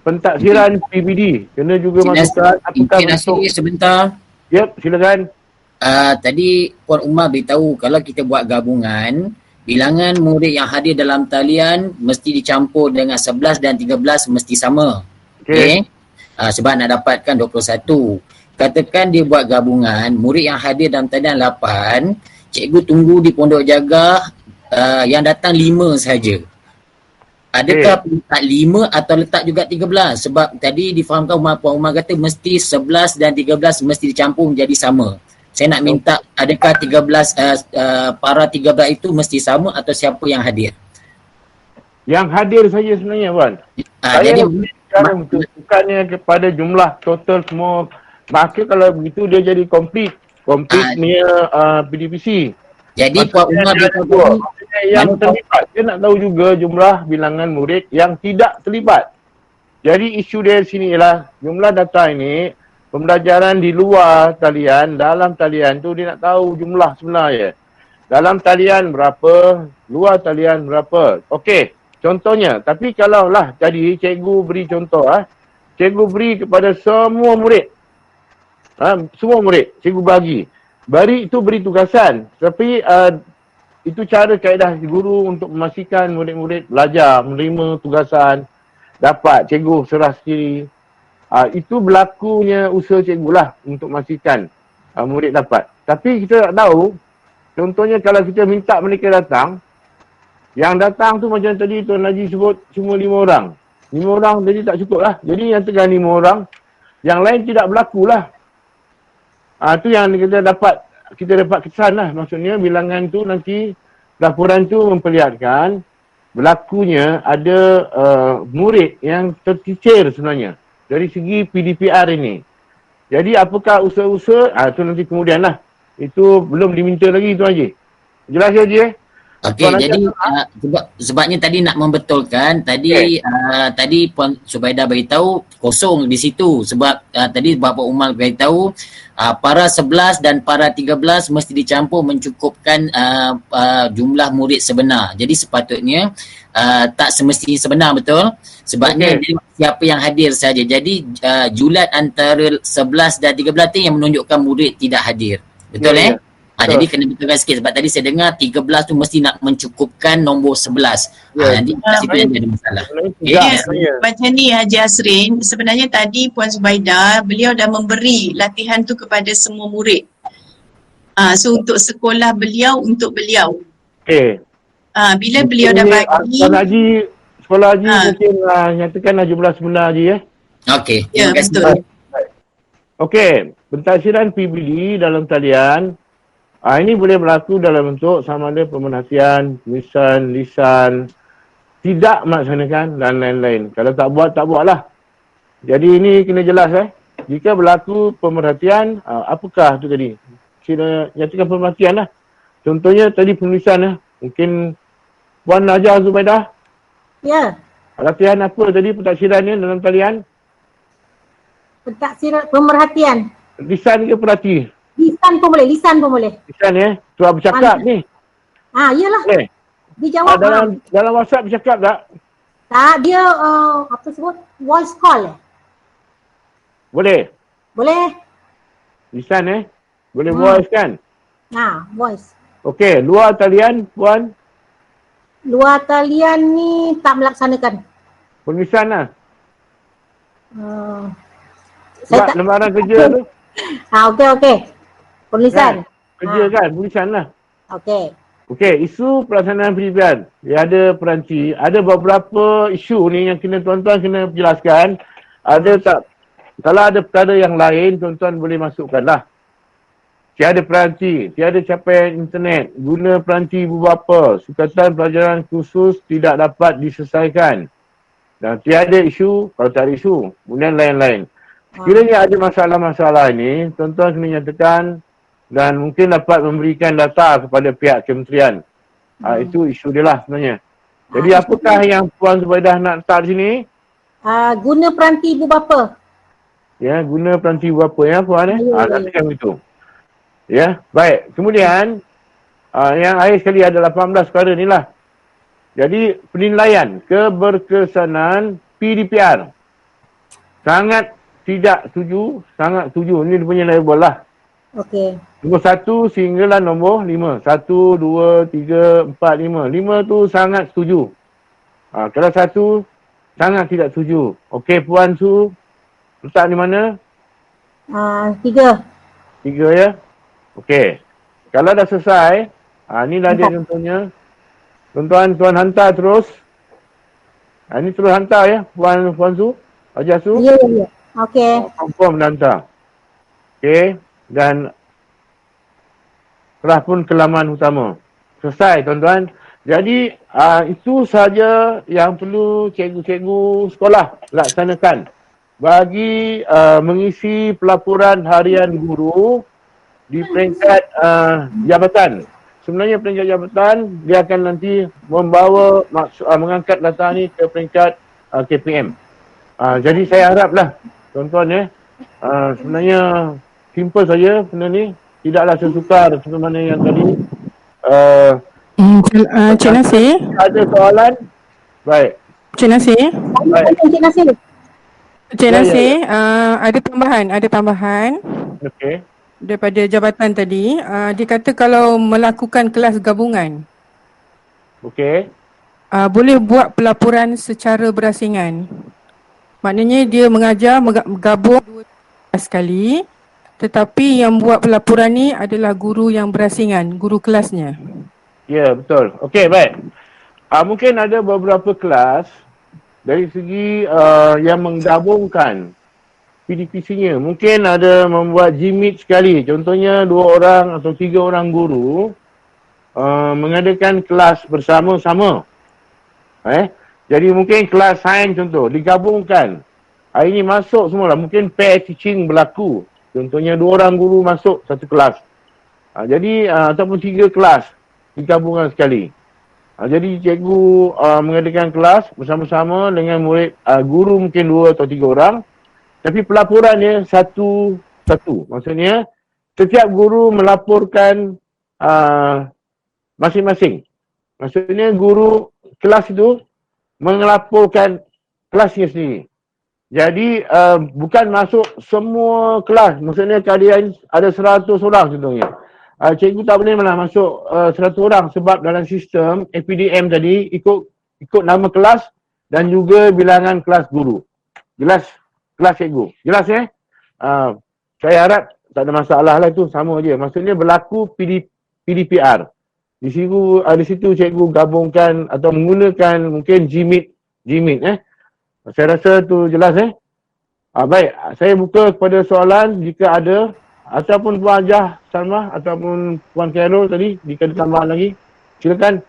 [SPEAKER 2] pentaksiran PBD. Kena juga masukkan apakah
[SPEAKER 5] Encik Nasir
[SPEAKER 2] bentuk.
[SPEAKER 5] sebentar.
[SPEAKER 2] Yep, silakan.
[SPEAKER 5] Tadi Puan Umar beritahu kalau kita buat gabungan, bilangan murid yang hadir dalam talian mesti dicampur dengan 11 dan 13 mesti sama.
[SPEAKER 2] Okey.
[SPEAKER 5] Sebab nak dapatkan 21. Katakan dia buat gabungan, murid yang hadir dalam talian 8, cikgu tunggu di Pondok Jaga yang datang 5 saja. Adakah letak 5 atau letak juga 13? Sebab tadi difahamkan Puan Umar kata mesti 11 dan 13 mesti dicampur menjadi sama. Saya nak minta adakah 13 para 13 itu mesti sama atau siapa yang hadir?
[SPEAKER 2] Yang hadir saja sebenarnya Puan.
[SPEAKER 5] Jadi
[SPEAKER 2] Sekarang bukannya kepada jumlah total semua. Maka kalau begitu dia jadi complete punya PDPC.
[SPEAKER 5] jadi Puan Umar beritahu tadi,
[SPEAKER 2] Maksudnya yang terlibat. Dia nak tahu juga jumlah bilangan murid yang tidak terlibat. Jadi isu dia di sini ialah jumlah data ini pembelajaran di luar talian, dalam talian tu dia nak tahu jumlah sebenarnya. Dalam talian berapa, luar talian berapa. Okey, contohnya. Tapi kalau lah tadi cikgu beri contoh cikgu beri kepada semua murid. Semua murid cikgu bagi. Bari itu beri tugasan. Tapi itu cara kaedah guru untuk memastikan murid-murid belajar, menerima tugasan, dapat cikgu serah sendiri. Itu berlakunya usaha cikgu lah untuk memastikan murid dapat. Tapi kita tak tahu, contohnya kalau kita minta mereka datang, yang datang tu macam tadi Tuan Haji sebut cuma 5 orang. 5 orang jadi tak cukup lah. Jadi yang tekan 5 orang, yang lain tidak berlaku lah. Tu yang kita dapat kesan lah. Maksudnya bilangan tu nanti laporan tu memperlihatkan berlakunya ada murid yang tercicir sebenarnya dari segi PDPR ini. Jadi apakah usaha-usaha? Tu nanti kemudian lah. Itu belum diminta lagi Tuan Haji. Jelas ya Haji
[SPEAKER 5] okey, jadi sebabnya tadi nak membetulkan tadi tadi Puan Subaidah beritahu kosong di situ sebab tadi Bapa Umar beritahu para 11 dan para 13 mesti dicampur mencukupkan jumlah murid sebenar. Jadi sepatutnya tak semestinya sebenar, betul? Sebabnya dia siapa yang hadir saja. Jadi julat antara 11 dan 13 tu yang menunjukkan murid tidak hadir. Betul jadi kena betulkan sikit sebab tadi saya dengar 13 tu mesti nak mencukupkan nombor 11. Nanti situ yang ada masalah.
[SPEAKER 3] Macam ni Haji Asrin, sebenarnya tadi Puan Subaidah, beliau dah memberi latihan tu kepada semua murid. So untuk sekolah beliau, untuk beliau.
[SPEAKER 2] Okey.
[SPEAKER 3] Bila beliau dah bagi.
[SPEAKER 2] Sekolah Haji mungkin nyatakanlah jumlah sebenar Haji
[SPEAKER 5] Okey,
[SPEAKER 3] ya,
[SPEAKER 5] terima kasih.
[SPEAKER 3] betul.
[SPEAKER 2] Okey, pentaksiran PBD dalam talian ini boleh berlaku dalam bentuk sama ada pemerhatian, tulisan, lisan, tidak melaksanakan dan lain-lain. Kalau tak buatlah. Jadi ini kena jelas Jika berlaku pemerhatian, apakah tu tadi? Kena nyatakan pemerhatian lah. Contohnya tadi penulisan Mungkin Puan ajar Zubaidah.
[SPEAKER 6] Ya,
[SPEAKER 2] Latihan apa tadi pentaksirannya dalam talian?
[SPEAKER 6] pentaksiran pemerhatian.
[SPEAKER 2] Lisan ke perhati?
[SPEAKER 6] Lisan pun boleh, lisan pun boleh.
[SPEAKER 2] Lisan ya? Tuan bercakap ni.
[SPEAKER 6] Iyalah.
[SPEAKER 2] Boleh?
[SPEAKER 6] Dijawab.
[SPEAKER 2] Dalam WhatsApp bercakap tak?
[SPEAKER 6] Tak, dia apa sebut? Voice call.
[SPEAKER 2] Boleh?
[SPEAKER 6] Boleh?
[SPEAKER 2] Lisan boleh voice kan?
[SPEAKER 6] Voice.
[SPEAKER 2] Okey, luar talian Puan?
[SPEAKER 6] Luar talian ni tak melaksanakan.
[SPEAKER 2] Penulisan lah.
[SPEAKER 6] Saya
[SPEAKER 2] Buat
[SPEAKER 6] tak.
[SPEAKER 2] lembaran kerja tu.
[SPEAKER 6] Okey. Penulisan.
[SPEAKER 2] Kerja kan, tulisan lah.
[SPEAKER 6] Okey.
[SPEAKER 2] Okey, isu pelaksanaan pendidikan. Ada peranti, ada beberapa isu ni yang tuan-tuan kena jelaskan. Ada tak? Kalau ada perkara yang lain, tuan-tuan boleh masukkan lah. Tiada peranti, tiada capaian internet, guna peranti ibu bapa, sukatan pelajaran khusus tidak dapat diselesaikan. Dan tiada isu, kalau tak ada isu, kemudian lain-lain. Sekiranya ada masalah-masalah ini, tuan-tuan kena nyatakan dan mungkin dapat memberikan data kepada pihak kementerian. Itu isu dia lah sebenarnya. Jadi apakah yang Puan Zubaidah nak letak di sini?
[SPEAKER 6] Guna peranti ibu bapa.
[SPEAKER 2] Ya, guna peranti ibu bapa ya Puan katakan begitu. Ya, baik. Kemudian yang akhir sekali ada 18 perkara ni lah. Jadi penilaian keberkesanan PDPR. Sangat tidak setuju, sangat setuju. Ini dia punya label lah.
[SPEAKER 6] Okey.
[SPEAKER 2] Nombor 1 sehinggalah nombor 5. 1, 2, 3, 4, 5. 5 tu sangat setuju. Kalau 1 sangat tidak setuju. Okey Puan Su, letak di mana?
[SPEAKER 6] 3.
[SPEAKER 2] 3 ya? Okey. Kalau dah selesai, inilah dia contohnya. Tuan-tuan hantar terus. Ini terus hantar ya, Puan Su. Haji Su.
[SPEAKER 6] Ya. Okey.
[SPEAKER 2] Confirm dan hantar. Okey. Dan telah pun ke laman utama. Selesai tuan-tuan. Jadi itu saja yang perlu cikgu-cikgu sekolah laksanakan bagi mengisi pelaporan harian guru di peringkat jabatan. Sebenarnya peringkat jabatan dia akan nanti membawa mengangkat data ni ke peringkat KPM. Jadi saya haraplah tuan-tuan sebenarnya simple saja benda ni. Tidaklah sesukar seperti mana yang tadi.
[SPEAKER 8] Cik Nasir.
[SPEAKER 2] Ada soalan? Baik.
[SPEAKER 8] Cik Nasir.
[SPEAKER 2] Baik.
[SPEAKER 8] Cik Nasir, ada tambahan
[SPEAKER 2] Okey.
[SPEAKER 8] daripada jabatan tadi. Dia kata kalau melakukan kelas gabungan,
[SPEAKER 2] Okey.
[SPEAKER 8] boleh buat pelaporan secara berasingan. Maknanya dia mengajar gabung 2 kali. Tetapi yang buat pelaporan ni adalah guru yang berasingan, guru kelasnya.
[SPEAKER 2] Ya, betul. Okey, baik. Mungkin ada beberapa kelas dari segi yang menggabungkan PDPC-nya. Mungkin ada membuat G-Meet sekali. Contohnya 2 orang atau 3 orang guru mengadakan kelas bersama-sama. Jadi mungkin kelas sains contoh digabungkan. Hari ini masuk semualah. Mungkin pair teaching berlaku. Contohnya 2 orang guru masuk satu kelas. Jadi ataupun 3 kelas digabungkan sekali. Jadi cikgu mengadakan kelas bersama-sama dengan murid guru mungkin 2 atau 3 orang. Tapi pelaporannya satu-satu. Maksudnya setiap guru melaporkan masing-masing. Maksudnya guru kelas itu melaporkan kelasnya sendiri. Jadi bukan masuk semua kelas. Maksudnya kalian ada 100 orang contohnya. Cikgu tak boleh malah masuk 100 orang sebab dalam sistem APDM tadi ikut nama kelas dan juga bilangan kelas guru. Jelas kelas cikgu. Jelas saya harap tak ada masalah lah, itu sama je. Maksudnya berlaku PDPR. Di situ cikgu gabungkan atau menggunakan mungkin G-Meet. Saya rasa tu jelas baik, saya buka kepada soalan jika ada, ataupun Puan Hajah Salmah ataupun Puan Khairul tadi jika ada tambahan lagi. Silakan.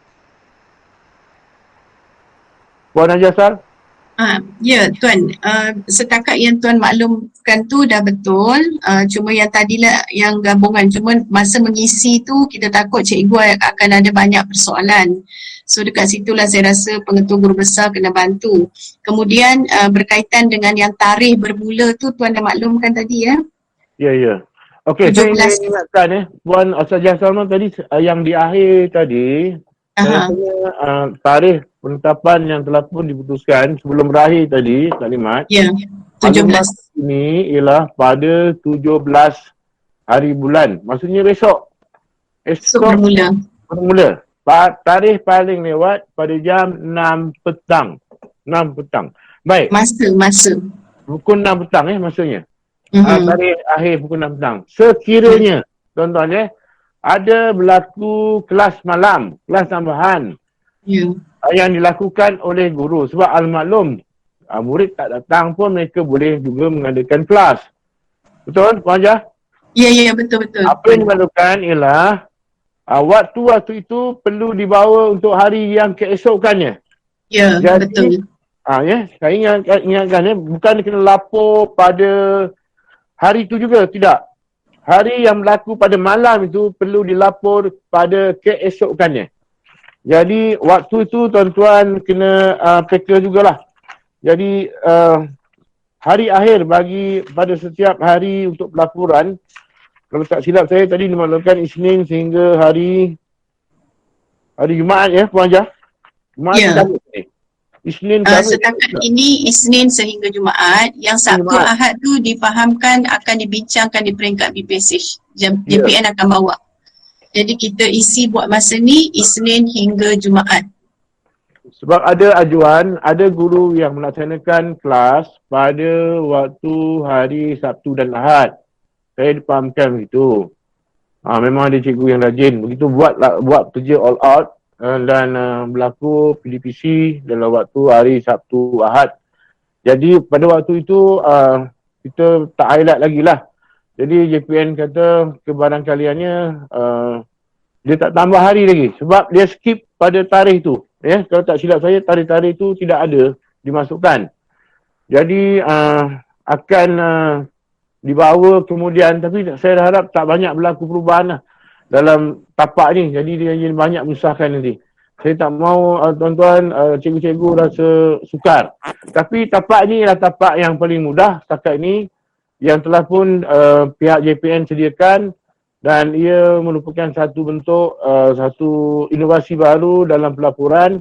[SPEAKER 2] Puan Hajah Sal.
[SPEAKER 3] Ya Tuan, setakat yang Tuan maklumkan tu dah betul, cuma yang tadilah yang gabungan, cuma masa mengisi tu kita takut cikgu akan ada banyak persoalan. So dekat situlah saya rasa pengetua guru besar kena bantu. Kemudian berkaitan dengan yang tarikh bermula tu Tuan dah maklumkan tadi ya.
[SPEAKER 2] Ya. Okey, saya ingin ingatkan Puan Ustazah Salman tadi yang di akhir tadi, saya tanya tarikh penetapan yang telah pun diputuskan sebelum berakhir tadi taklimat.
[SPEAKER 3] Ya, 17.
[SPEAKER 2] Ini ialah pada 17 hari bulan. Maksudnya besok. Esok bermula. Tarikh paling lewat pada jam 6 petang. 6 petang. Baik.
[SPEAKER 3] Masa.
[SPEAKER 2] Pukul 6 petang maksudnya. Tarikh akhir pukul 6 petang. Sekiranya, tuan-tuan ada berlaku kelas malam, kelas tambahan yang dilakukan oleh guru. Sebab al-maklum, murid tak datang pun mereka boleh juga mengadakan kelas. Betul, Puan Hajah?
[SPEAKER 3] Ya, betul.
[SPEAKER 2] Apa yang diperlukan ialah waktu-waktu itu perlu dibawa untuk hari yang keesokannya.
[SPEAKER 3] Ya,
[SPEAKER 2] jadi,
[SPEAKER 3] betul.
[SPEAKER 2] Saya ingatkan bukan kena lapor pada hari itu juga, tidak. Hari yang berlaku pada malam itu perlu dilapor pada keesokannya. Jadi waktu itu tuan-tuan kena peka jugalah. Jadi hari akhir bagi pada setiap hari untuk pelaporan, kalau tak silap saya tadi dimaklumkan Isnin sehingga hari Jumaat Puan Hajah? Jumaat Isnin
[SPEAKER 3] setakat ini Isnin sehingga Jumaat. Yang Sabtu Ahad tu difahamkan akan dibincangkan di peringkat BPSH. JPN akan bawa. Jadi kita isi buat masa ni Isnin hingga Jumaat.
[SPEAKER 2] Sebab ada ajuan, ada guru yang melaksanakan kelas pada waktu hari Sabtu dan Ahad. Saya dipahamkan begitu. Memang ada cikgu yang rajin. Begitu buat kerja all out. Dan berlaku PDPC dalam waktu hari Sabtu Ahad. Jadi pada waktu itu kita tak highlight lagi lah. Jadi JPN kata kebarangkaliannya dia tak tambah hari lagi sebab dia skip pada tarikh tu. Kalau tak silap saya tarikh-tarikh tu tidak ada dimasukkan. Jadi akan dibawa kemudian, tapi saya harap tak banyak berlaku perubahan lah dalam tapak ni, jadi dia banyak menyusahkan nanti. Saya tak mau tuan-tuan, cikgu-cikgu rasa sukar. Tapi tapak ni adalah tapak yang paling mudah setakat ni yang telah pun pihak JPN sediakan dan ia merupakan satu bentuk satu inovasi baru dalam pelaporan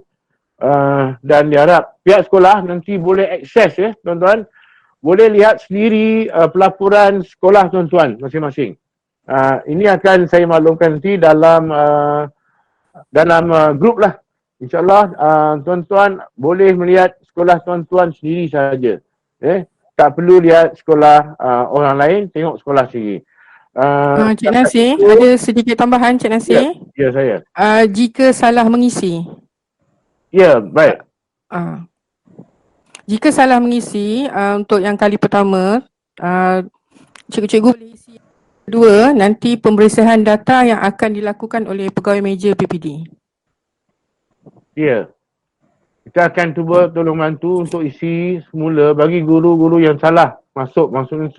[SPEAKER 2] dan diharap pihak sekolah nanti boleh akses tuan-tuan, boleh lihat sendiri pelaporan sekolah tuan-tuan masing-masing. Ini akan saya maklumkan nanti dalam grup lah. InsyaAllah tuan-tuan boleh melihat sekolah tuan-tuan sendiri saja. Tak perlu lihat sekolah orang lain, tengok sekolah sendiri.
[SPEAKER 8] Cik Nasir, ada sedikit tambahan Cik Nasir.
[SPEAKER 2] Ya saya.
[SPEAKER 8] Jika salah mengisi.
[SPEAKER 2] Ya, baik.
[SPEAKER 8] Jika salah mengisi untuk yang kali pertama, cikgu-cikgu boleh isi. Kedua, nanti pembersihan data yang akan dilakukan oleh pegawai meja PPD.
[SPEAKER 2] Ya. Kita akan cuba tolong bantu untuk isi semula bagi guru-guru yang salah masuk, maksudnya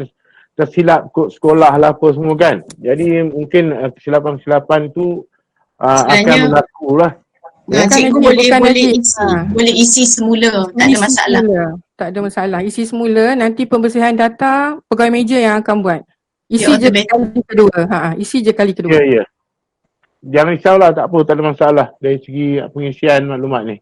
[SPEAKER 2] tersilap kod sekolah lah apa semua kan. Jadi mungkin kesilapan-kesilapan tu akan berlaku lah.
[SPEAKER 3] Cikgu boleh isi semula, tak ada masalah.
[SPEAKER 8] Tak ada masalah. Isi semula, nanti pembersihan data pegawai meja yang akan buat. Isi je kali kedua. Isi je kali kedua.
[SPEAKER 2] Ya. Jangan risaulah, tak apa, tak ada masalah dari segi pengisian maklumat ni.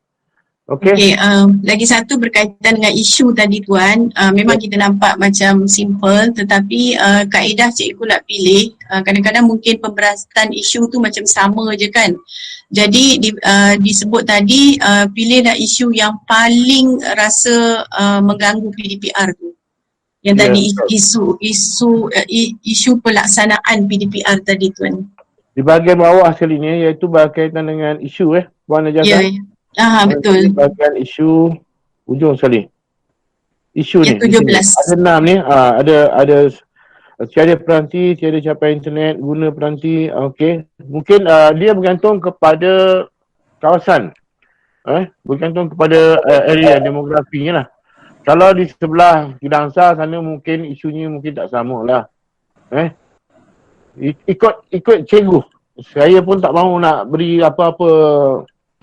[SPEAKER 2] Okey.
[SPEAKER 3] Lagi satu berkaitan dengan isu tadi Tuan, memang kita nampak macam simple tetapi kaedah cikgu nak pilih, kadang-kadang mungkin pemberatan isu tu macam sama je kan. Jadi disebut tadi pilihlah isu yang paling rasa mengganggu PDPR tu. Yang tadi isu pelaksanaan PDPR tadi Tuan.
[SPEAKER 2] Di bahagian bawah sekalinya iaitu berkaitan dengan isu Puan Najah.
[SPEAKER 3] Betul.
[SPEAKER 2] Di bahagian isu ujung sekali. Isu ni
[SPEAKER 3] 17.
[SPEAKER 2] Ada 6 ni. Ada tiada peranti, tiada capai internet, guna peranti. Okey. Mungkin dia bergantung kepada kawasan. Bergantung kepada area demografinya lah. Kalau di sebelah Kedangsar sana mungkin isunya mungkin tak sama lah. Ikut cikgu. Saya pun tak mahu nak beri apa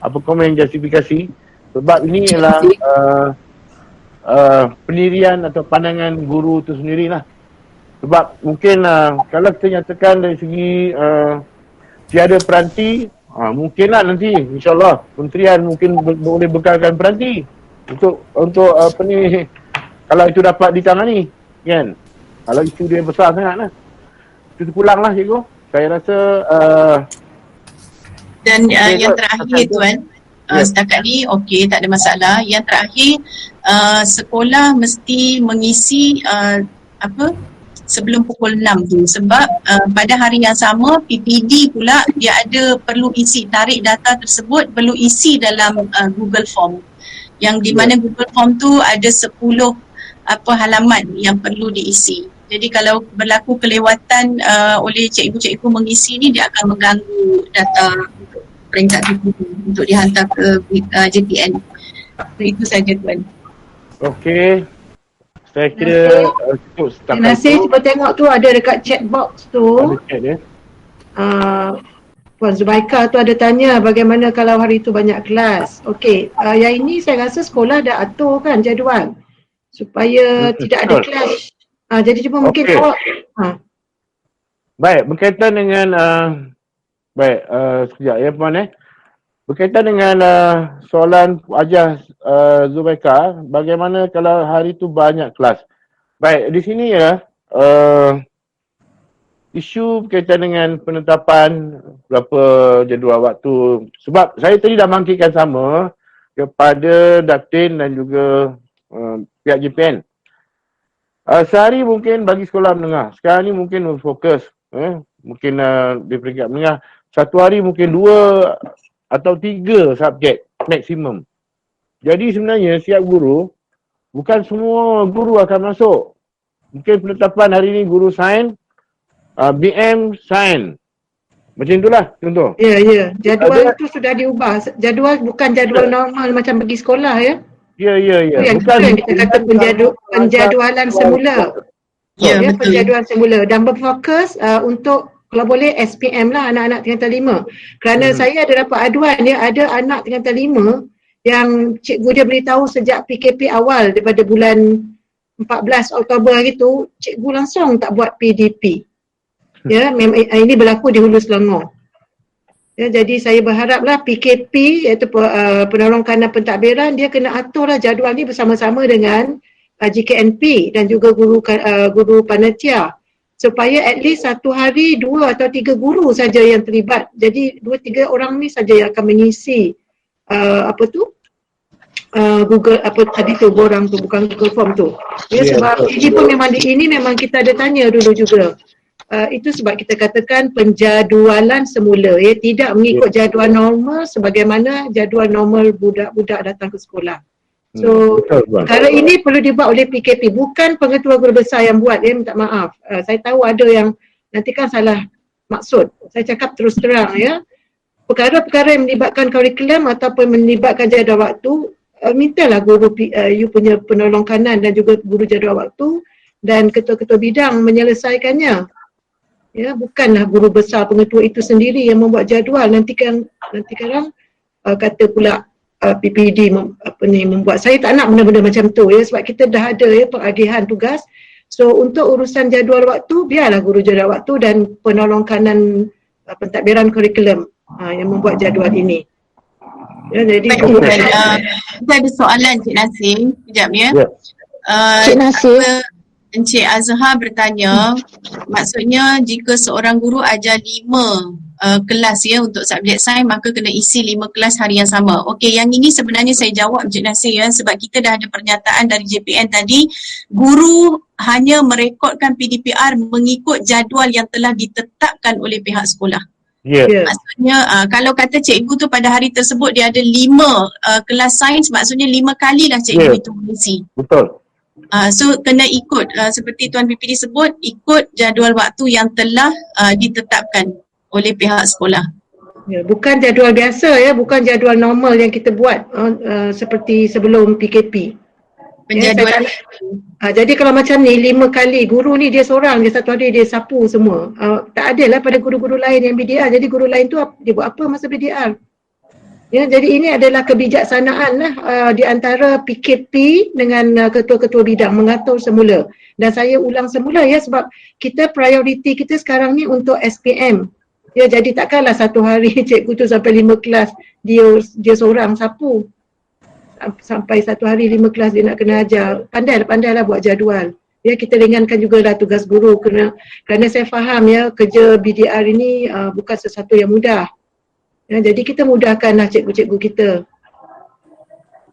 [SPEAKER 2] komen justifikasi sebab ini ialah pendirian atau pandangan guru tu sendirilah. Sebab mungkin kalau kita nyatakan dari segi tiada peranti, mungkinlah nanti insyaAllah Kementerian mungkin boleh bekalkan peranti untuk apa ni, kalau itu dapat ditangani kan. Kalau isu dia besar sangat lah. Itu terpulanglah cikgu. Saya rasa
[SPEAKER 3] dan yang terakhir Tuan, setakat ni okey, tak ada masalah. Yang terakhir, sekolah mesti mengisi sebelum pukul 6 tu sebab pada hari yang sama PPD pula dia ada perlu isi tarik data tersebut, perlu isi dalam Google Form yang di mana Google Form tu ada 10 halaman yang perlu diisi. Jadi kalau berlaku kelewatan oleh cikgu-cikgu mengisi ni, dia akan mengganggu data untuk peringkat PPD untuk dihantar ke JPN. Itu saja Tuan.
[SPEAKER 2] okey. Saya kira cukup setakat
[SPEAKER 1] Terima kasih. Cuba tengok tu ada dekat chat box tu.
[SPEAKER 2] Ada chat dia.
[SPEAKER 1] Puan Zubaika tu ada tanya bagaimana kalau hari tu banyak kelas. Okey, yang ini saya rasa sekolah dah atur kan jadual supaya tidak ada kelas. Jadi cuma mungkin awak
[SPEAKER 2] Baik, berkaitan dengan sekejap ya Puan berkaitan dengan soalan Ajah Zubaika, bagaimana kalau hari tu banyak kelas. Baik, di sini isu berkaitan dengan penetapan berapa jadual waktu. Sebab saya tadi dah bangkitkan sama kepada Daktin dan juga pihak JPN. Sehari mungkin bagi sekolah menengah. Sekarang ni mungkin fokus. Mungkin di peringkat menengah. Satu hari mungkin 2 atau 3 subjek maksimum. Jadi sebenarnya siap guru, bukan semua guru akan masuk. Mungkin penetapan hari ni guru sains, BM sains. Macam itulah contoh.
[SPEAKER 1] Ya. Jadual itu sudah diubah. Jadual bukan jadual normal macam pergi sekolah ya.
[SPEAKER 2] Ya.
[SPEAKER 1] Yang kita kata penjadualan semula. Ya, penjadualan semula dan berfokus untuk kalau boleh SPM lah anak-anak tingkatan 5. Kerana saya ada dapat aduan ada anak tingkatan 5 yang cikgu dia beritahu sejak PKP awal daripada bulan 14 Oktober hari tu, cikgu langsung tak buat PDP. Ya, ini berlaku di Hulu Selangor. Ya, jadi saya berharaplah PKP iaitu penolong kanan pentadbiran dia kena aturlah jadual ni bersama-sama dengan JKNP dan juga guru panitia supaya at least satu hari 2 atau 3 guru saja yang terlibat. Jadi 2-3 orang ni saja yang akan mengisi Google tadi tu borang tu, bukan Google Form tu. Ya, sebab ini pun memang kita ada tanya dulu juga. Itu sebab kita katakan penjadualan semula ya, tidak mengikut jadual normal sebagaimana jadual normal budak-budak datang ke sekolah. So perkara ini perlu dibuat oleh PKP, bukan pengetua guru besar yang buat ya, minta maaf. Saya tahu ada yang nanti kan salah maksud. Saya cakap terus terang ya. Perkara-perkara yang melibatkan kurikulum ataupun melibatkan jadual waktu, mintalah guru you punya penolong kanan dan juga guru jadual waktu dan ketua-ketua bidang menyelesaikannya. Ya, bukanlah guru besar pengetua itu sendiri yang membuat jadual. Nanti kan kata pula PPD membuat. Saya tak nak benda-benda macam tu ya, sebab kita dah ada ya pengagihan tugas. So untuk urusan jadual waktu, biarlah guru jadual waktu dan penolong kanan pentadbiran kurikulum yang membuat jadual ini. Ya, jadi
[SPEAKER 3] kita ada soalan Cik Nasir, sekejap ya.
[SPEAKER 7] Cik Nasir.
[SPEAKER 3] Encik Azhar bertanya, maksudnya jika seorang guru ajar 5 kelas ya untuk subjek sains, maka kena isi 5 kelas hari yang sama. Okey, yang ini sebenarnya saya jawab Encik Nasir ya, sebab kita dah ada pernyataan dari JPN tadi, guru hanya merekodkan PDPR mengikut jadual yang telah ditetapkan oleh pihak sekolah. Maksudnya kalau kata cikgu tu pada hari tersebut dia ada 5 kelas sains, maksudnya 5 kalilah cikgu itu mengisi.
[SPEAKER 2] Betul.
[SPEAKER 3] So kena ikut seperti Tuan PPD sebut, ikut jadual waktu yang telah ditetapkan oleh pihak sekolah.
[SPEAKER 1] Ya, bukan jadual biasa ya, bukan jadual normal yang kita buat seperti sebelum PKP.
[SPEAKER 3] penjadualan.
[SPEAKER 1] Jadi kalau macam ni 5 kali guru ni dia seorang, dia satu hari dia sapu semua. Tak adil lah pada guru-guru lain yang BDR. Jadi guru lain tu dia buat apa masa BDR? Ya, jadi ini adalah kebijaksanaan lah di antara PKP dengan ketua-ketua bidang mengatur semula. Dan saya ulang semula ya, sebab kita prioriti kita sekarang ni untuk SPM. Ya, jadi takkanlah satu hari cikgu tu sampai 5 kelas dia seorang sapu. Sampai satu hari 5 kelas dia nak kena ajar. Pandailah buat jadual. Ya, kita ringankan jugalah tugas guru kerana saya faham ya, kerja BDR ini bukan sesuatu yang mudah. Ya, jadi kita mudahkanlah cikgu-cikgu kita.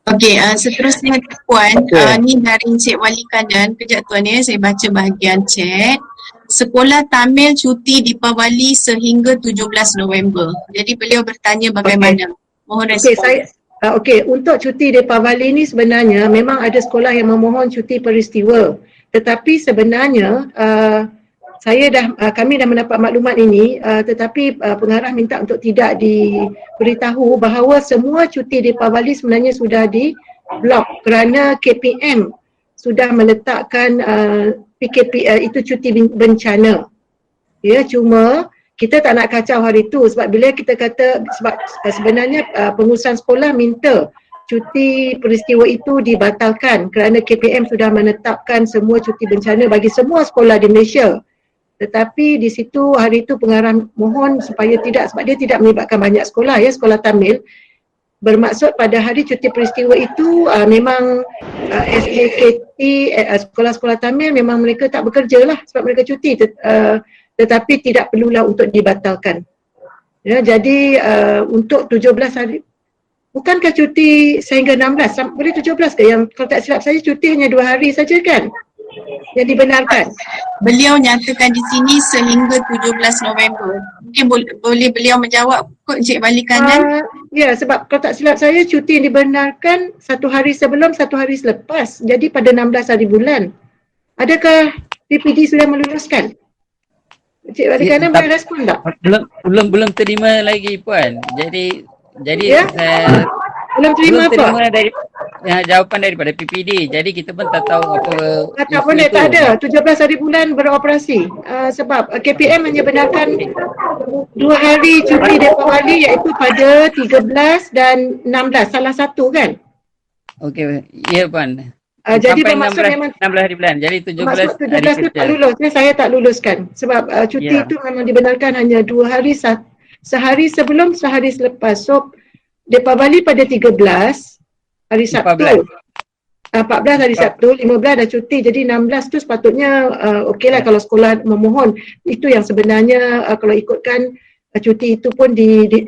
[SPEAKER 3] Okey, seterusnya Puan, ni dari Encik Wali Kanan. Kejap Tuan ya, saya baca bahagian chat. Sekolah Tamil cuti Deepawali sehingga 17 November. Jadi beliau bertanya bagaimana. Mohon respon.
[SPEAKER 1] Untuk cuti Deepawali ni sebenarnya memang ada sekolah yang memohon cuti peristiwa. Tetapi sebenarnya kami dah mendapat maklumat ini, tetapi pengarah minta untuk tidak diberitahu bahawa semua cuti Deepawali sebenarnya sudah di-blok kerana KPM sudah meletakkan PKP itu cuti bencana. Ya, cuma kita tak nak kacau hari tu sebab bila kita kata sebab sebenarnya pengurusan sekolah minta cuti peristiwa itu dibatalkan kerana KPM sudah menetapkan semua cuti bencana bagi semua sekolah di Malaysia. Tetapi di situ hari itu pengarah mohon supaya tidak, sebab dia tidak melibatkan banyak sekolah ya, sekolah Tamil. Bermaksud pada hari cuti peristiwa itu memang SJKT, sekolah-sekolah Tamil memang mereka tak bekerja lah sebab mereka cuti. Tetapi tidak perlulah untuk dibatalkan. Ya, jadi untuk 17 hari, bukankah cuti sehingga 16? Boleh 17 ke? Yang kalau tak silap saya cuti hanya 2 hari saja kan? Yang dibenarkan.
[SPEAKER 3] Beliau nyatakan di sini sehingga 17 November. Mungkin boleh beliau menjawab kot Encik Wali Kanan?
[SPEAKER 1] Ya, sebab kalau tak silap saya cuti yang dibenarkan 1 hari sebelum, 1 hari selepas. Jadi pada 16 hari bulan. Adakah PPD sudah meluluskan? Encik Wali Kanan boleh respon tak?
[SPEAKER 9] Belum terima lagi Puan. Jadi
[SPEAKER 1] ya? Belum terima
[SPEAKER 9] dari jawapan daripada PPD. Jadi kita pun tak tahu apa.
[SPEAKER 1] Tak boleh, tak ada. 17 hari bulan beroperasi. Sebab KPM hanya benarkan 2 hari cuti Deepawali iaitu pada 13 dan 16. Salah satu kan?
[SPEAKER 9] Okey, ya Puan.
[SPEAKER 1] Jadi
[SPEAKER 9] sampai
[SPEAKER 1] bermaksud
[SPEAKER 9] 16,
[SPEAKER 1] memang
[SPEAKER 9] 16 hari bulan. Jadi 17 hari
[SPEAKER 1] 17 tu tak lulus. Saya tak luluskan. Sebab cuti itu memang dibenarkan hanya 2 hari, sehari sebelum, sehari selepas. So Deepawali pada 13 hari Sabtu. 14 hari Sabtu, 15 dah cuti. Jadi 16 tu sepatutnya okeylah kalau sekolah memohon. Itu yang sebenarnya kalau ikutkan cuti itu pun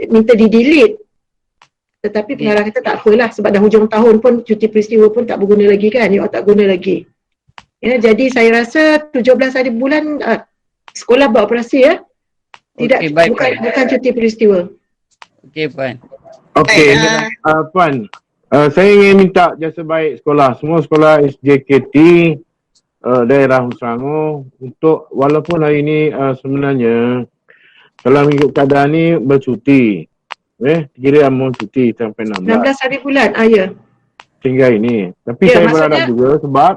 [SPEAKER 1] minta di-delete. Tetapi pengarah kata tak apalah sebab dah hujung tahun pun cuti peristiwa pun tak berguna lagi kan, tak guna lagi. Ya, jadi saya rasa 17 hari bulan sekolah beroperasi ya. Tidak, bukan cuti peristiwa.
[SPEAKER 9] Okey Puan.
[SPEAKER 2] Okey, Puan. Saya ingin minta jasa baik sekolah, semua sekolah SJKT daerah Selangor untuk walaupun hari ini sebenarnya kalau mengikut keadaan ni bercuti. Kira mohon cuti sampai
[SPEAKER 1] 16 hari bulan, ya.
[SPEAKER 2] Sehingga ini. Tapi saya berharap juga sebab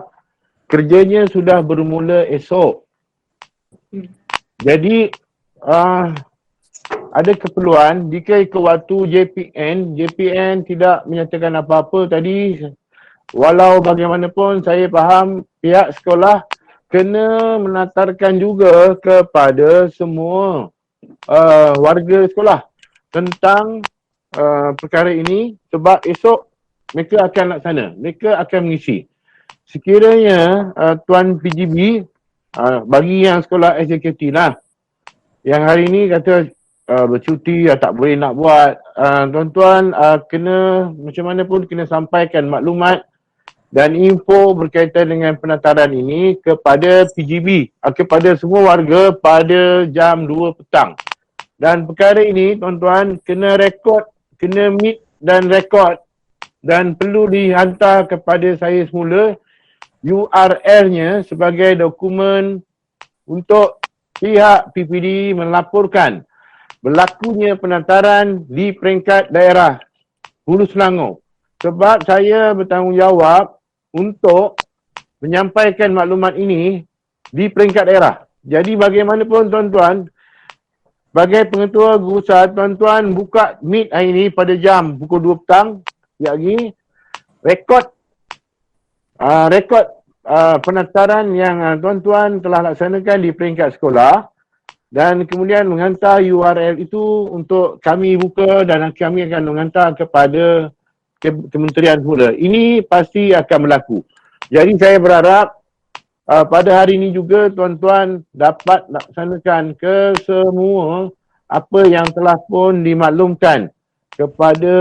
[SPEAKER 2] kerjanya sudah bermula esok. Jadi ada keperluan jika ikut waktu JPN tidak menyatakan apa-apa tadi. Walau bagaimanapun saya faham pihak sekolah kena menatarkan juga kepada semua warga sekolah tentang perkara ini sebab esok mereka akan laksana, mereka akan mengisi. Sekiranya Tuan PGB bagi yang sekolah SJKT lah yang hari ini kata bercuti tak boleh nak buat, tuan-tuan kena macam mana pun kena sampaikan maklumat dan info berkaitan dengan penataran ini kepada PGB, kepada semua warga pada jam 2 petang. Dan perkara ini tuan-tuan kena rekod, kena meet dan rekod dan perlu dihantar kepada saya semula URL-nya sebagai dokumen untuk pihak PPD melaporkan berlakunya penataran di peringkat daerah Hulu Selangor. Sebab saya bertanggungjawab untuk menyampaikan maklumat ini di peringkat daerah. Jadi bagaimanapun tuan-tuan, sebagai pengetua guru besar, tuan-tuan buka meet hari ini pada jam pukul 2 petang, lagi rekod pendaftaran yang tuan-tuan telah laksanakan di peringkat sekolah dan kemudian menghantar URL itu untuk kami buka dan kami akan menghantar kepada kementerian semula. Ini pasti akan berlaku. Jadi saya berharap pada hari ini juga tuan-tuan dapat laksanakan ke semua apa yang telah pun dimaklumkan kepada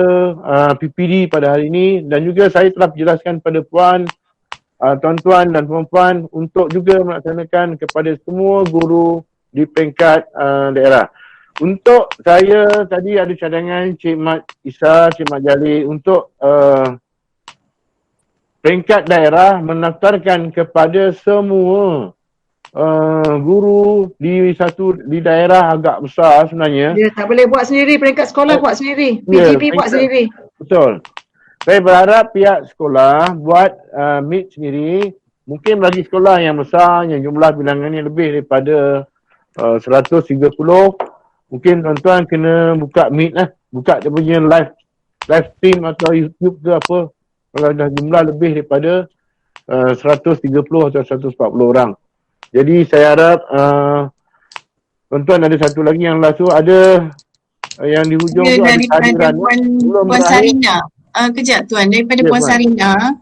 [SPEAKER 2] PPD pada hari ini, dan juga saya telah jelaskan pada tuan-tuan dan puan-puan untuk juga melaksanakan kepada semua guru di peringkat daerah. Untuk saya tadi ada cadangan Cik Mat Isa, Cik Mat Jalil untuk peringkat daerah mendaftarkan kepada semua guru di daerah agak besar sebenarnya.
[SPEAKER 1] Dia tak boleh buat sendiri, peringkat sekolah buat sendiri, PGP buat sendiri.
[SPEAKER 2] Betul. Saya berharap pihak sekolah buat meet sendiri. Mungkin bagi sekolah yang besar, yang jumlah bilangannya lebih daripada 130, mungkin tuan-tuan kena buka meet lah. Buka dia punya live stream atau YouTube ke apa. Kalau dah jumlah lebih daripada 130 atau 140 orang. Jadi saya harap tuan-tuan ada satu lagi yang last tu, ada yang di hujung tu ada kehadiran.
[SPEAKER 3] Puan Sarina. Kejap Tuan, daripada Puan Sarina.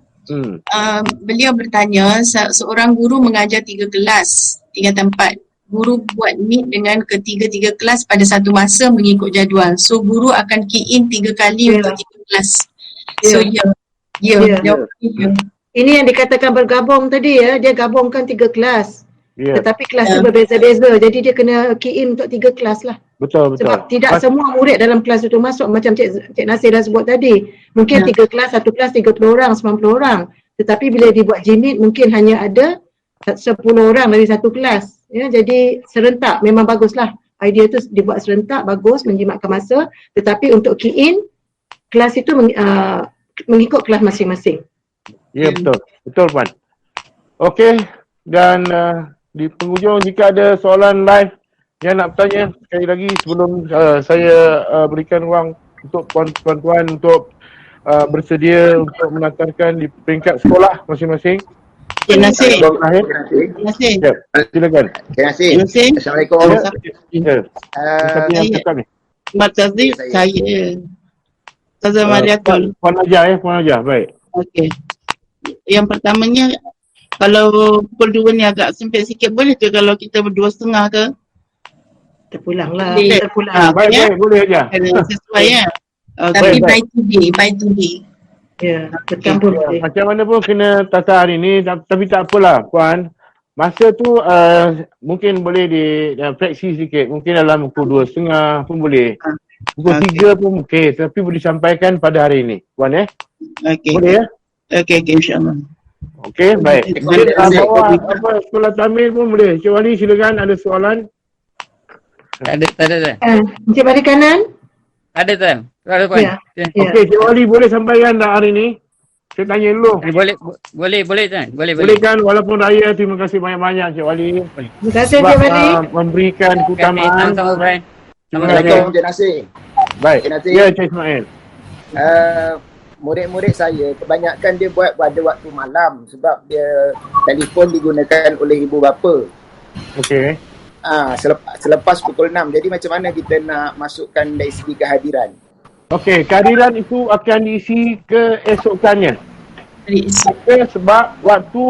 [SPEAKER 3] Beliau bertanya, seorang guru mengajar 3 kelas, tingkatan 4. Guru buat meet dengan ketiga-tiga kelas pada satu masa mengikut jadual. So guru akan key in 3 kali untuk 3 kelas. So
[SPEAKER 1] Ini yang dikatakan bergabung tadi ya, dia gabungkan 3 kelas. Tetapi kelas tu berbeza-beza, jadi dia kena key in untuk 3 kelas lah.
[SPEAKER 2] Betul.
[SPEAKER 1] Sebab tidak semua murid dalam kelas itu masuk, macam Cik Nasir dah sebut tadi. Mungkin 3 kelas, satu kelas 30 orang, 90 orang. Tetapi bila dibuat Gmeet mungkin hanya ada 10 orang dari satu kelas. Ya, jadi serentak memang baguslah. Idea tu dibuat serentak, bagus, menjimatkan masa. Tetapi untuk key in, kelas itu mengikut kelas masing-masing.
[SPEAKER 2] Ya, betul. Betul, Puan. Okey, dan di penghujung jika ada soalan live yang nak bertanya, sekali lagi sebelum saya berikan ruang untuk tuan-tuan untuk bersedia untuk mendaftarkan di peringkat sekolah masing-masing.
[SPEAKER 3] Terima kasih.
[SPEAKER 2] Terima kasih. Ya, silakan.
[SPEAKER 10] Terima kasih. Assalamualaikum.
[SPEAKER 11] Mak Tazik, saya Ustazah Mariatul.
[SPEAKER 2] Puan Najah, baik.
[SPEAKER 11] Okey. Yang pertamanya, kalau pukul 2 ni agak sempit sikit, boleh ke kalau kita berdua setengah ke?
[SPEAKER 1] Terpulang lah.
[SPEAKER 2] Baik, boleh aja.
[SPEAKER 11] Sesuai ya.
[SPEAKER 3] Tapi by today.
[SPEAKER 1] Ya, bercampur.
[SPEAKER 2] Macam mana pun kena tata hari ni, tapi tak apalah Puan. Masa tu mungkin boleh fleksi sikit. Mungkin dalam pukul 2.30 pun boleh. Pukul 3 pun okey, tapi boleh sampaikan pada hari ini. Puan
[SPEAKER 11] Okey.
[SPEAKER 2] Boleh ya?
[SPEAKER 11] Okey, insya-Allah.
[SPEAKER 2] Okey, baik. Bawa sekolah Tamil pun boleh. Cik Wali silakan, ada soalan?
[SPEAKER 9] Tak ada.
[SPEAKER 1] Encik balik kanan?
[SPEAKER 9] Ada Tuan. Ada Puan.
[SPEAKER 2] Okey, Cik Wali boleh sampaikan tak hari ni? Saya tanya dulu.
[SPEAKER 9] Boleh Tuan.
[SPEAKER 2] Boleh kan, walaupun raya, terima kasih banyak-banyak Cik Wali.
[SPEAKER 1] Terima kasih Cik Wali.
[SPEAKER 2] Memberikan keutamaan.
[SPEAKER 10] Assalamualaikum Cik Nasir.
[SPEAKER 2] Baik.
[SPEAKER 10] Cik Nasir.
[SPEAKER 2] Ya, Cik Ismail.
[SPEAKER 10] Murid-murid saya kebanyakan dia buat pada waktu malam sebab dia telefon digunakan oleh ibu bapa.
[SPEAKER 2] Okey.
[SPEAKER 10] Selepas pukul 6. Jadi macam mana kita nak masukkan dari segi kehadiran?
[SPEAKER 2] Okey, kehadiran itu akan diisi keesokannya. Okay, sebab waktu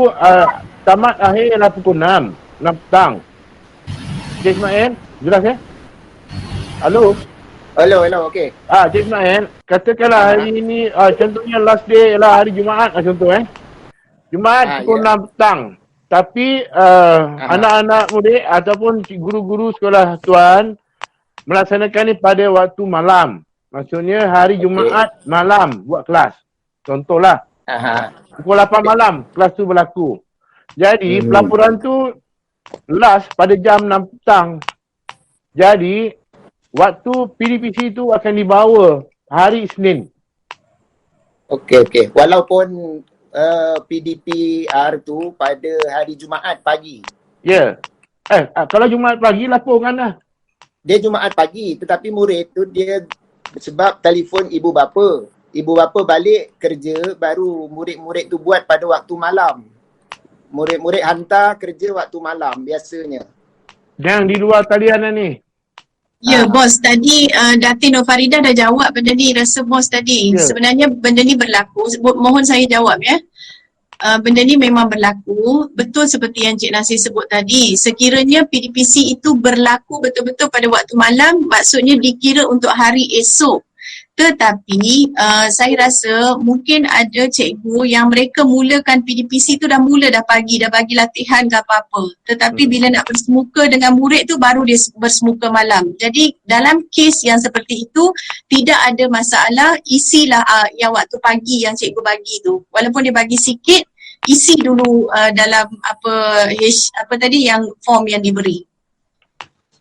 [SPEAKER 2] tamat akhir ialah pukul 6 petang. Cik Ismail, jelas ya? Halo,
[SPEAKER 10] okey.
[SPEAKER 2] Cik Ismail, katakanlah hari ini contohnya last day ialah hari Jumaat lah contoh Jumaat pukul 6 petang. Tapi anak-anak murid ataupun guru-guru sekolah tuan melaksanakan ni pada waktu malam. Maksudnya hari Jumaat malam buat kelas. Contohlah. Pukul 8 malam kelas tu berlaku. Jadi pelaporan tu last pada jam 6 petang. Jadi waktu PDPC tu akan dibawa hari Isnin.
[SPEAKER 10] Okey. Walaupun PDPR tu pada hari Jumaat pagi.
[SPEAKER 2] Ya. Kalau Jumaat pagi laporkan lah.
[SPEAKER 10] Dia Jumaat pagi, tetapi murid tu dia sebab telefon ibu bapa. Ibu bapa balik kerja, baru murid-murid tu buat pada waktu malam. Murid-murid hantar kerja waktu malam biasanya.
[SPEAKER 2] Yang di luar talian lah ni.
[SPEAKER 3] Ya, bos, tadi Datin Nurfarida dah jawab benda ni, rasa bos tadi.
[SPEAKER 2] Ya.
[SPEAKER 3] Sebenarnya benda ni berlaku, mohon saya jawab ya. Benda ni memang berlaku, betul seperti yang Cik Nasir sebut tadi. Sekiranya PDPC itu berlaku betul-betul pada waktu malam, maksudnya dikira untuk hari esok. Tetapi saya rasa mungkin ada cikgu yang mereka mulakan PDPC tu dah pagi, dah bagi latihan ke apa-apa. Tetapi bila nak bersemuka dengan murid tu baru dia bersemuka malam. Jadi dalam kes yang seperti itu tidak ada masalah, isilah yang waktu pagi yang cikgu bagi tu. Walaupun dia bagi sikit, isi dulu dalam apa tadi yang form yang diberi.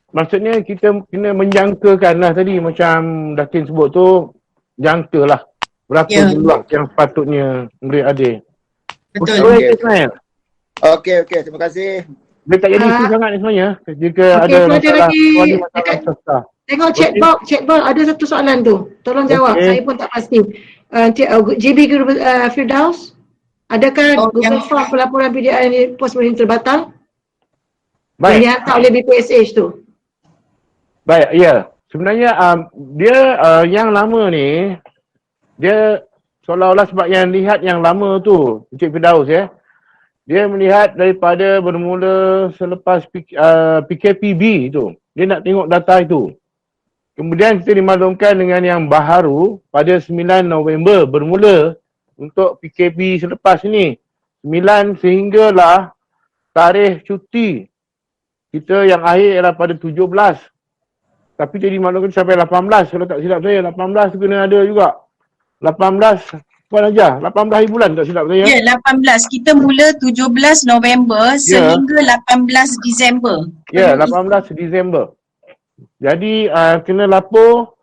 [SPEAKER 2] Maksudnya kita kena menjangkakan lah tadi macam Datin sebut tu, jangkalah berapa jumlah yang sepatutnya murid ada.
[SPEAKER 3] Betul.
[SPEAKER 10] Okey, terima kasih.
[SPEAKER 2] Dia tak jadi isu sangat ni sebenarnya. Jika ada masalah sasar.
[SPEAKER 1] Tengok chatbox ada satu soalan tu. Tolong jawab. Saya pun tak pasti. GB Firdaus, adakah Google Form pelaporan PDR pos boleh terbatal?
[SPEAKER 2] Baik.
[SPEAKER 1] Yang dihantar oleh BPSH tu.
[SPEAKER 2] Baik, ya. Sebenarnya dia yang lama ni, dia seolah-olah sebab yang lihat yang lama tu, Encik Firdaus ya, dia melihat daripada bermula selepas PKPB tu, dia nak tengok data itu. Kemudian kita dimaklumkan dengan yang baharu pada 9 November bermula untuk PKP selepas ini. 9 sehinggalah tarikh cuti kita yang akhir ialah pada 17. Tapi jadi maklumkan sampai 18. Kalau tak silap saya 18 tu kena ada juga. 18 puan aja, 18 hari bulan tak silap saya.
[SPEAKER 3] Ya, 18. Kita mula 17 November sehingga 18 Disember.
[SPEAKER 2] Ya, 18 Disember. Jadi kena lapor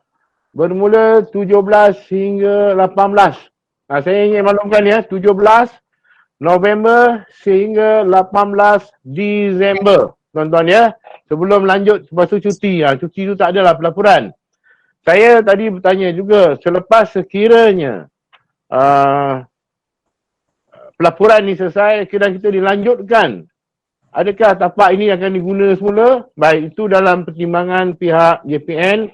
[SPEAKER 2] bermula 17 hingga 18. Saya ingin maklumkan ya, 17 November sehingga 18 Disember. Tuan-tuan ya, sebelum lanjut lepas tu cuti. Cuti tu tak adalah pelaporan. Saya tadi bertanya juga, selepas sekiranya pelaporan ni selesai, dan kita dilanjutkan, adakah tapak ini akan diguna semula? Baik, itu dalam pertimbangan pihak JPN,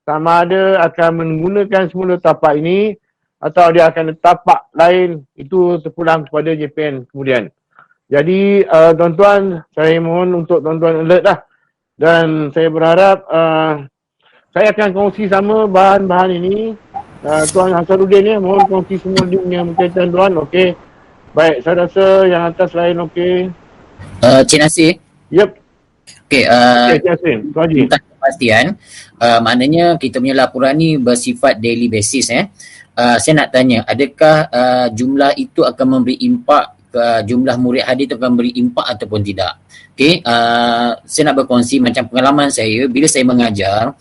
[SPEAKER 2] sama ada akan menggunakan semula tapak ini atau dia akan tapak lain, itu terpulang kepada JPN kemudian. Jadi tuan-tuan, saya mohon untuk tuan-tuan alert lah. Dan saya berharap saya akan kongsi sama bahan-bahan ini. Tuan Hasanuddin ya, mohon kongsi semua link yang berkaitan tuan. Okey. Baik, saya rasa yang atas lain okey.
[SPEAKER 5] Cik Nasir.
[SPEAKER 2] Yep.
[SPEAKER 5] Okey,
[SPEAKER 2] Cik Nasir, Tuan Haji.
[SPEAKER 5] Minta kepastian, maknanya kita punya laporan ni bersifat daily basis saya nak tanya, adakah jumlah itu akan memberi impak jumlah murid hadir itu akan beri impak ataupun tidak. Okey, saya nak berkongsi macam pengalaman saya bila saya mengajar,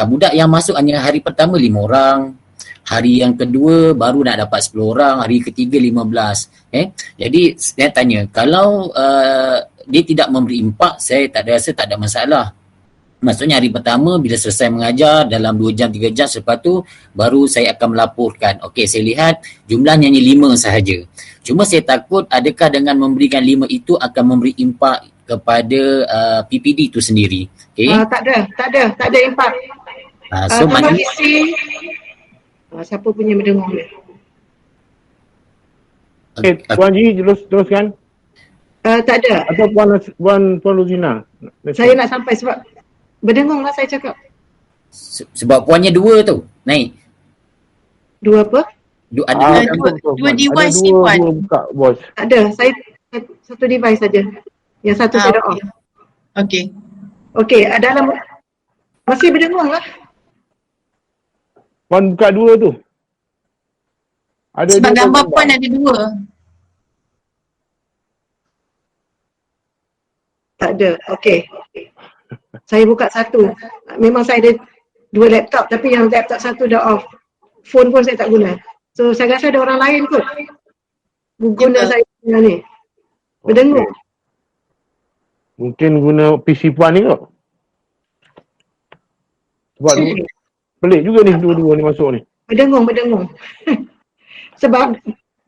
[SPEAKER 5] budak yang masuk hanya hari pertama 5 orang, hari yang kedua baru nak dapat 10 orang, hari ketiga 15. Jadi saya tanya, kalau dia tidak memberi impak, saya tak rasa tak ada masalah. Maksudnya hari pertama bila selesai mengajar dalam 2 jam 3 jam, selepas tu baru saya akan melaporkan. Okey, saya lihat jumlahnya hanya 5 sahaja. Cuma saya takut adakah dengan memberikan 5 itu akan memberi impak kepada PPD itu sendiri. Okey.
[SPEAKER 1] Tak ada impak.
[SPEAKER 5] So
[SPEAKER 1] tambah isi. Siapa punya mendengar ni?
[SPEAKER 2] Okey, Puan Haji teruskan.
[SPEAKER 1] Tak ada.
[SPEAKER 2] Atau Puan Luzina.
[SPEAKER 1] Saya nak sampai sebab berdengung lah saya cakap.
[SPEAKER 5] Sebab puannya 2 tu naik.
[SPEAKER 1] 2 apa?
[SPEAKER 3] Dua device ni puan.
[SPEAKER 2] Dua buka bos.
[SPEAKER 1] Tak ada, saya satu device saja. Yang satu saya dah off. Okey, dalam masih berdengung lah.
[SPEAKER 2] Puan buka 2 tu. Ada
[SPEAKER 3] sebab gambar puan ada 2.
[SPEAKER 1] Tak ada, okey. Saya buka satu. Memang saya ada 2 laptop tapi yang laptop satu dah off. Phone pun saya tak guna. So saya rasa ada orang lain kot. guna
[SPEAKER 3] Juga.
[SPEAKER 1] saya ni. Berdengung.
[SPEAKER 2] Mungkin guna PC Puan ni kot. Sebab ni pelik juga ni dua-dua ni masuk ni.
[SPEAKER 1] Berdengung. Sebab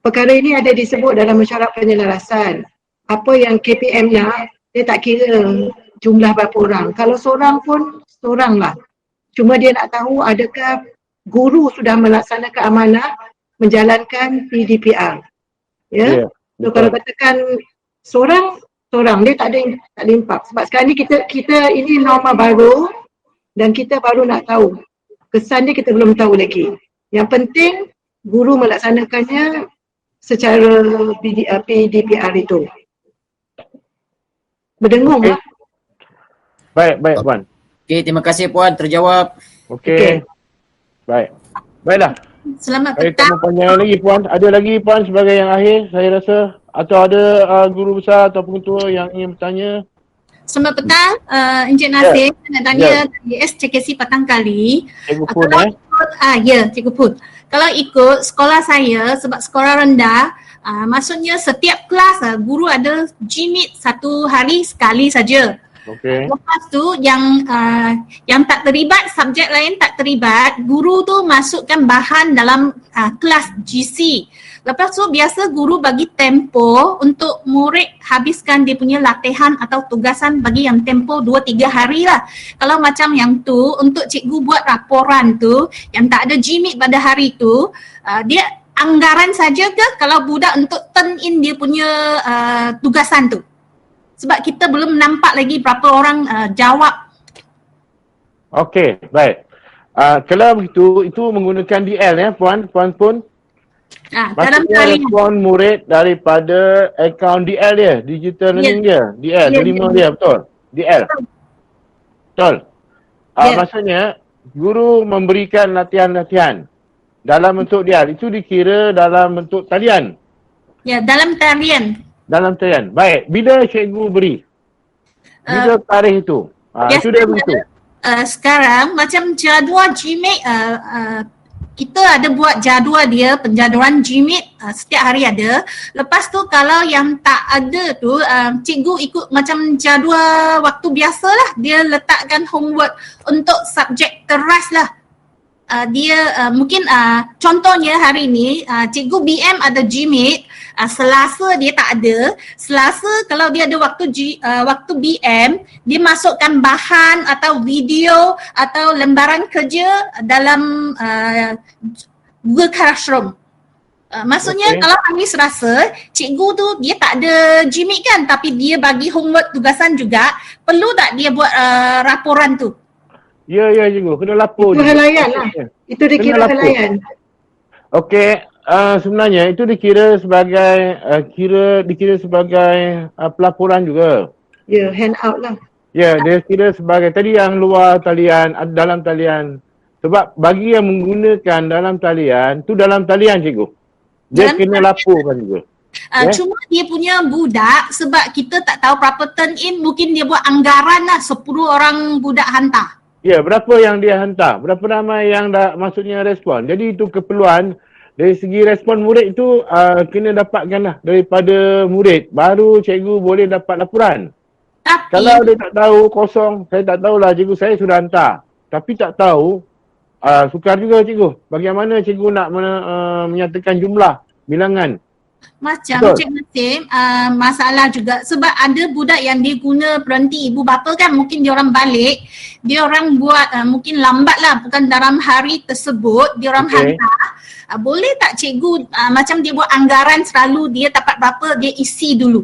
[SPEAKER 1] perkara ini ada disebut dalam mesyuarat penyelarasan. Apa yang KPM nak, dia tak kira jumlah berapa orang. Kalau seorang pun, seorang lah. Cuma dia nak tahu adakah guru sudah melaksanakan amanah menjalankan PDPR. Ya. So kalau katakan seorang dia tak ada impak. Sebab sekarang ni kita ini norma baru dan kita baru nak tahu. Kesan dia kita belum tahu lagi. Yang penting guru melaksanakannya secara PDPR itu. Berdengung lah.
[SPEAKER 2] Baik Puan.
[SPEAKER 5] Okey, terima kasih Puan terjawab.
[SPEAKER 2] Okey. Baiklah.
[SPEAKER 4] Selamat
[SPEAKER 2] Saya tak
[SPEAKER 4] petang.
[SPEAKER 2] mau panjang lagi Puan. Ada lagi Puan sebagai yang akhir saya rasa. Atau ada guru besar atau pengetua yang ingin bertanya?
[SPEAKER 4] Selamat petang, Encik Nasir. Saya nak tanya dari SCKC Patang Kali.
[SPEAKER 2] Cikgu Put
[SPEAKER 4] Cikgu Put. Kalau ikut sekolah saya, sebab sekolah rendah, maksudnya setiap kelas guru ada GMIT 1 hari sekali saja.
[SPEAKER 2] Okey.
[SPEAKER 4] Lepas tu yang tak terlibat, subjek lain tak terlibat, guru tu masukkan bahan dalam kelas GC. Lepas tu biasa guru bagi tempo untuk murid habiskan dia punya latihan atau tugasan bagi yang tempo 2-3 hari lah. Kalau macam yang tu, untuk cikgu buat laporan tu, yang tak ada GMIT pada hari tu, dia anggaran saja ke kalau budak untuk turn in dia punya tugasan tu? Sebab kita belum nampak lagi berapa orang jawab.
[SPEAKER 2] Okey, baik. Kalau begitu, itu menggunakan DL ya Puan pun.
[SPEAKER 4] Dalam
[SPEAKER 2] Maksudnya
[SPEAKER 4] talian.
[SPEAKER 2] respon murid daripada akaun DL dia, digital learning dia. DL, delima dia, betul? DL. Betul? Maksudnya, guru memberikan latihan-latihan dalam bentuk DL. Itu dikira dalam bentuk talian?
[SPEAKER 4] Ya, dalam talian.
[SPEAKER 2] Dalam talian. Baik, bila cikgu beri? Bila tarikh itu? Itu dia begitu.
[SPEAKER 4] Sekarang macam jadual GMAT, kita ada buat jadual dia, penjadualan GMAT setiap hari ada. Lepas tu kalau yang tak ada tu, cikgu ikut macam jadual waktu biasa lah. Dia letakkan homework untuk subjek teras lah. Dia mungkin contohnya hari ni cikgu BM ada GMAT, Selasa dia tak ada. Selasa kalau dia ada waktu BM, dia masukkan bahan atau video atau lembaran kerja dalam Google Classroom. Maksudnya kalau hari Selasa, cikgu tu dia tak ada GMAT kan, tapi dia bagi homework tugasan juga, perlu tak dia buat laporan tu?
[SPEAKER 2] Ya cikgu, kena lapor.
[SPEAKER 1] Itu halayan lah. Itu dikira halayan.
[SPEAKER 2] Okey, sebenarnya itu dikira sebagai pelaporan juga.
[SPEAKER 1] Ya, handout lah.
[SPEAKER 2] Ya, dia kira sebagai tadi yang luar talian, dalam talian. Sebab bagi yang menggunakan dalam talian, tu dalam talian cikgu. Dia
[SPEAKER 4] Dalam
[SPEAKER 2] kena laporkan juga.
[SPEAKER 4] Cuma dia punya budak, sebab kita tak tahu berapa turn in, mungkin dia buat anggaran lah 10 orang budak hantar.
[SPEAKER 2] Ya, berapa yang dia hantar? Berapa ramai yang maksudnya respon? Jadi itu keperluan dari segi respon murid itu kena dapatkan lah daripada murid. Baru cikgu boleh dapat laporan.
[SPEAKER 4] Tapi,
[SPEAKER 2] kalau dia tak tahu kosong, saya tak tahulah cikgu saya sudah hantar. Tapi tak tahu, sukar juga cikgu. Bagaimana cikgu nak menyatakan jumlah, bilangan?
[SPEAKER 4] Macam Cik Nassim, masalah juga sebab ada budak yang dia guna berhenti ibu bapa kan, mungkin dia orang balik, dia orang buat mungkin lambat lah, bukan dalam hari tersebut, dia orang hantar. Boleh tak cikgu macam dia buat anggaran selalu dia dapat berapa, dia isi dulu?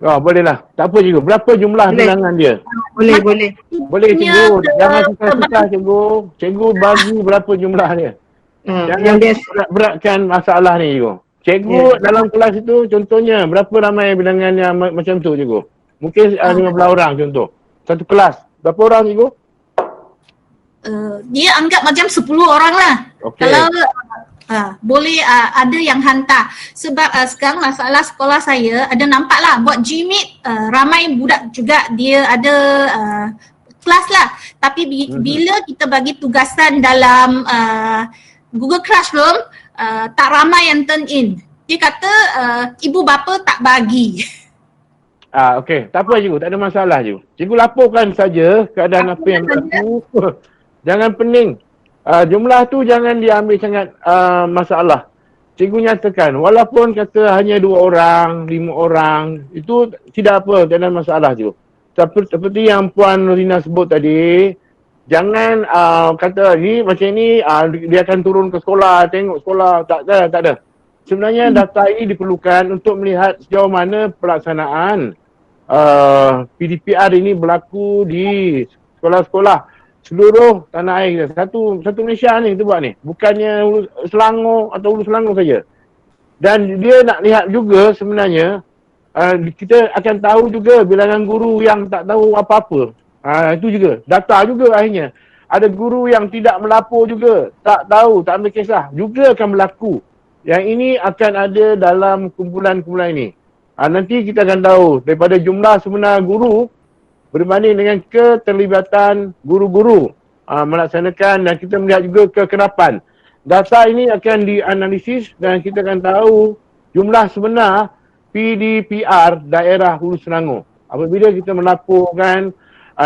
[SPEAKER 2] Boleh lah. Tak apa cikgu. Berapa jumlah bilangan dia?
[SPEAKER 1] Boleh.
[SPEAKER 2] Boleh cikgu. Jangan susah-susah cikgu. Cikgu bagi berapa jumlah dia. Jangan beratkan masalah ni cikgu. Cikgu dalam kelas itu contohnya berapa ramai bilangan yang macam tu cikgu? Mungkin 15 orang contoh. Satu kelas. Berapa orang cikgu?
[SPEAKER 4] Dia anggap macam 10 orang lah. Kalau boleh ada yang hantar. Sebab sekarang masalah sekolah saya ada nampak lah buat GMAT, ramai budak juga dia ada kelas lah. Tapi bila kita bagi tugasan dalam Google Classroom, tak ramai yang turn in. Dia kata ibu bapa tak bagi.
[SPEAKER 2] Okey. Tak apa cikgu, tak ada masalah cikgu. Cikgu laporkan saja keadaan apa yang berlaku. Jangan pening. Jumlah tu jangan diambil sangat masalah. Cikgu nyatakan, walaupun kata hanya 2 orang, 5 orang, itu tidak apa, tak ada masalah cikgu. Seperti yang Puan Nurina sebut tadi, jangan kata ni macam ni dia akan turun ke sekolah, tengok sekolah, tak ada. Sebenarnya data ini diperlukan untuk melihat sejauh mana pelaksanaan PDPR ini berlaku di sekolah-sekolah seluruh tanah air kita. Satu Malaysia ni kita buat ni. Bukannya Selangor atau Hulu Selangor saja. Dan dia nak lihat juga sebenarnya kita akan tahu juga bilangan guru yang tak tahu apa-apa. Itu juga. Data juga akhirnya. Ada guru yang tidak melapor juga. Tak tahu, tak ambil kisah. Juga akan berlaku. Yang ini akan ada dalam kumpulan-kumpulan ini. Nanti kita akan tahu daripada jumlah sebenar guru berbanding dengan keterlibatan guru-guru melaksanakan, dan kita melihat juga kekerapan. Data ini akan dianalisis dan kita akan tahu jumlah sebenar PDPR daerah Hulu Selangor. Apabila kita melaporkan,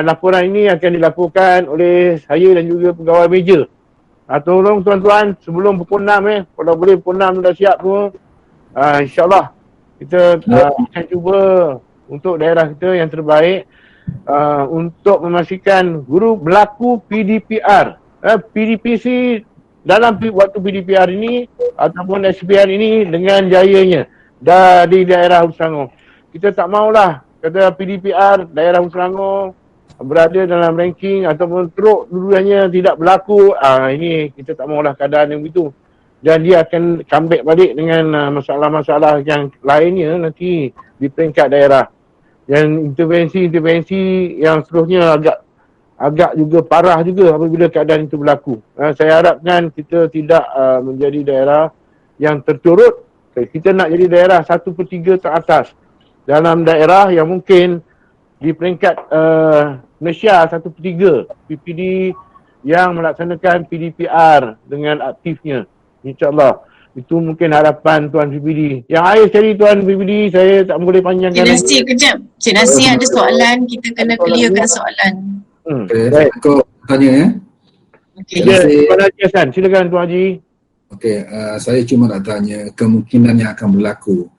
[SPEAKER 2] laporan ini akan dilaporkan oleh saya dan juga pegawai meja. Tolong tuan-tuan sebelum pukul 6 kalau boleh pukul 6 dah siap semua. InsyaAllah kita akan cuba untuk daerah kita yang terbaik untuk memastikan guru berlaku PDPR. PDPC dalam waktu PDPR ini ataupun SPR ini dengan jayanya dari daerah Hulu Selangor. Kita tak maulah kata PDPR daerah Hulu Selangor berada dalam ranking ataupun teruk dulunya tidak berlaku. Ini kita tak maulah keadaan yang begitu. Dan dia akan comeback balik dengan masalah-masalah yang lainnya nanti di peringkat daerah. Yang intervensi-intervensi yang seterusnya agak juga parah juga apabila keadaan itu berlaku. Saya harapkan kita tidak menjadi daerah yang terturut. Kita nak jadi daerah 1/3 teratas. Dalam daerah yang mungkin di peringkat Malaysia 1/3 PPD yang melaksanakan PDPR dengan aktifnya. InsyaAllah. Itu mungkin harapan Tuan PPD. Yang akhir sekali Tuan PPD, saya tak boleh panjangkan.
[SPEAKER 3] Cik Nasir kejap. Cik Nasir ada soalan, kita kena clearkan soalan.
[SPEAKER 12] Baik, kau tanya ya.
[SPEAKER 3] Okey.
[SPEAKER 2] Tuan Haji Hassan, silakan Tuan Haji.
[SPEAKER 12] Okey, saya cuma nak tanya kemungkinan yang akan berlaku.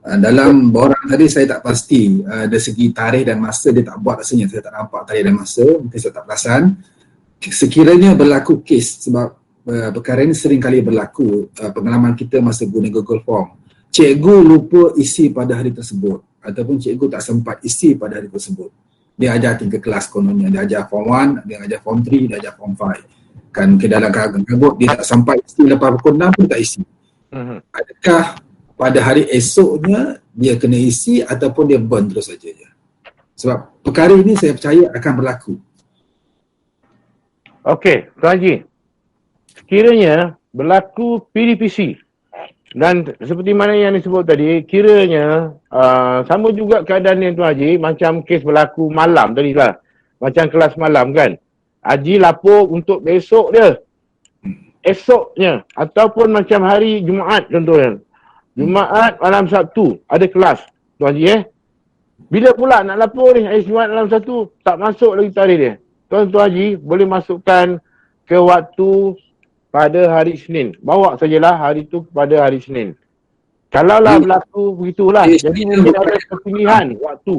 [SPEAKER 12] Dalam borang tadi saya tak pasti dari segi tarikh dan masa dia tak buat rasanya. Saya tak nampak tarikh dan masa, mungkin saya tak perasan. Sekiranya berlaku kes, sebab perkara ini sering kali berlaku, pengalaman kita masa guna Google Form. Cikgu lupa isi pada hari tersebut ataupun cikgu tak sempat isi pada hari tersebut. Dia ajar 3 kelas kononnya, dia ajar Form 1, dia ajar Form 3, dia ajar Form 5. Kan ke dalam kabut dia tak sampai isi lepas pukul 6 pun tak isi. Adakah pada hari esoknya dia kena isi ataupun dia burn terus saja je? Sebab perkara ini saya percaya akan berlaku.
[SPEAKER 2] Okey, Tuan Haji. Kiranya berlaku PDPC dan seperti mana yang disebut tadi, kiranya sama juga keadaan yang Tuan Haji, macam kes berlaku malam tadi lah, macam kelas malam kan. Haji lapor untuk besok dia, esoknya ataupun macam hari Jumaat contohnya. Jumaat malam Sabtu ada kelas Tuan Haji Bila pula nak lapor ni, hari Jumaat malam Sabtu tak masuk lagi tarikh dia. Tuan Haji boleh masukkan ke waktu pada hari Senin. Bawa sajalah hari itu pada hari Senin. Kalaulah berlaku begitulah. Jadi mungkin ada pilihan waktu.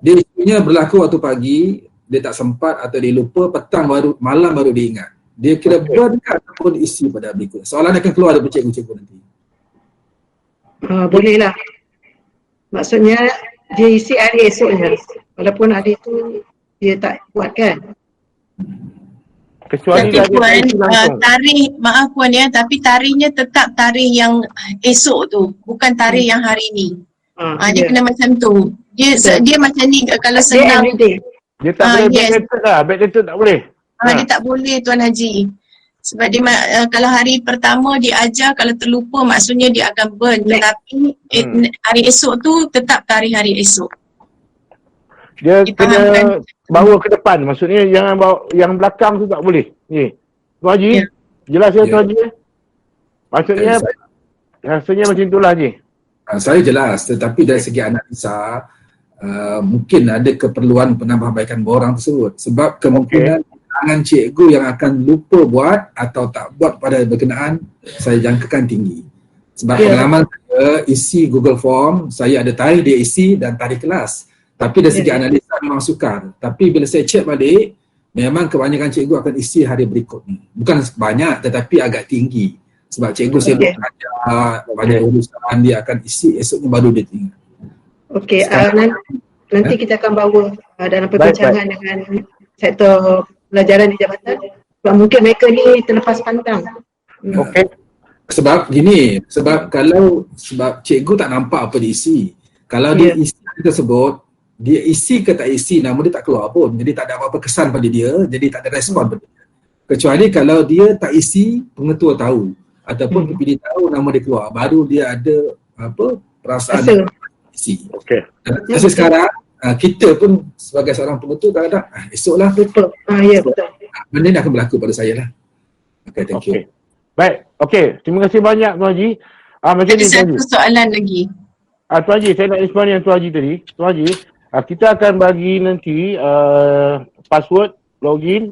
[SPEAKER 12] Dia istinya berlaku waktu pagi, dia tak sempat atau dia lupa, petang baru, malam baru dia ingat. Dia kira berdekat ataupun isi pada berikut. Soalan akan keluar daripada cikgu-cikgu nanti.
[SPEAKER 1] Bolehlah. Maksudnya dia isi hari esoknya. Walaupun hari itu dia tak buat kan.
[SPEAKER 2] Kecuali
[SPEAKER 3] Puan, tarikh, maaf Puan ya, tapi tarikhnya tetap tarikh yang esok tu, bukan tarikh yang hari ni. Dia kena macam tu. Dia macam ni kalau senang.
[SPEAKER 2] Dia tak boleh backdated lah, backdated tak boleh.
[SPEAKER 3] Dia tak boleh Tuan Haji. Sebab dia kalau hari pertama dia ajar, kalau terlupa maksudnya dia akan burn. Tetapi hari esok tu tetap tarikh hari esok.
[SPEAKER 2] Dia kena bawa ke depan. Maksudnya jangan bawa yang belakang tu tak boleh. Ni. Tuan Haji, jelas ya Tuan Haji? Maksudnya Rasanya macam itulah Haji.
[SPEAKER 12] Saya jelas, tetapi dari segi analisa mungkin ada keperluan penambahbaikan borang tersebut sebab kemungkinan tangan cikgu yang akan lupa buat atau tak buat pada berkenaan saya jangkakan tinggi. Sebab pengalaman saya isi Google Form, saya ada tarikh dia isi dan tarikh kelas. Tapi dari segi analisa memang sukar. Tapi bila saya cek balik, memang kebanyakan cikgu akan isi hari berikutnya. Bukan banyak tetapi agak tinggi. Sebab cikgu sibuk belajar, banyak urusan, dia akan isi, esoknya baru dia tinggal.
[SPEAKER 1] Okey, nanti kita akan bawa dalam perbincangan dengan sektor pelajaran di jabatan. Sebab mungkin mereka ni terlepas pandang.
[SPEAKER 2] Okey.
[SPEAKER 12] Sebab gini, sebab cikgu tak nampak apa dia isi. Kalau dia isi tersebut, dia isi ke tak isi, nama dia tak keluar pun. Jadi tak ada apa-apa kesan pada dia, jadi tak ada respon pada dia. Kecuali kalau dia tak isi, pengetua tahu. Ataupun PPD tahu nama dia keluar, baru dia ada perasaan isi.
[SPEAKER 2] Okey.
[SPEAKER 12] Masa sekarang kita pun sebagai seorang pengetua kadang-kadang esoklah
[SPEAKER 1] betul. Ya betul.
[SPEAKER 12] Benda ni akan berlaku pada saya lah. Okay, thank you.
[SPEAKER 2] Baik, okey. Terima kasih banyak Tuan Haji. Macam
[SPEAKER 3] Ada
[SPEAKER 2] ni Tuan
[SPEAKER 3] satu
[SPEAKER 2] Haji.
[SPEAKER 3] soalan lagi.
[SPEAKER 2] Tuan Haji, saya nak respon yang Tuan Haji tadi. Tuan Haji, kita akan bagi nanti password, login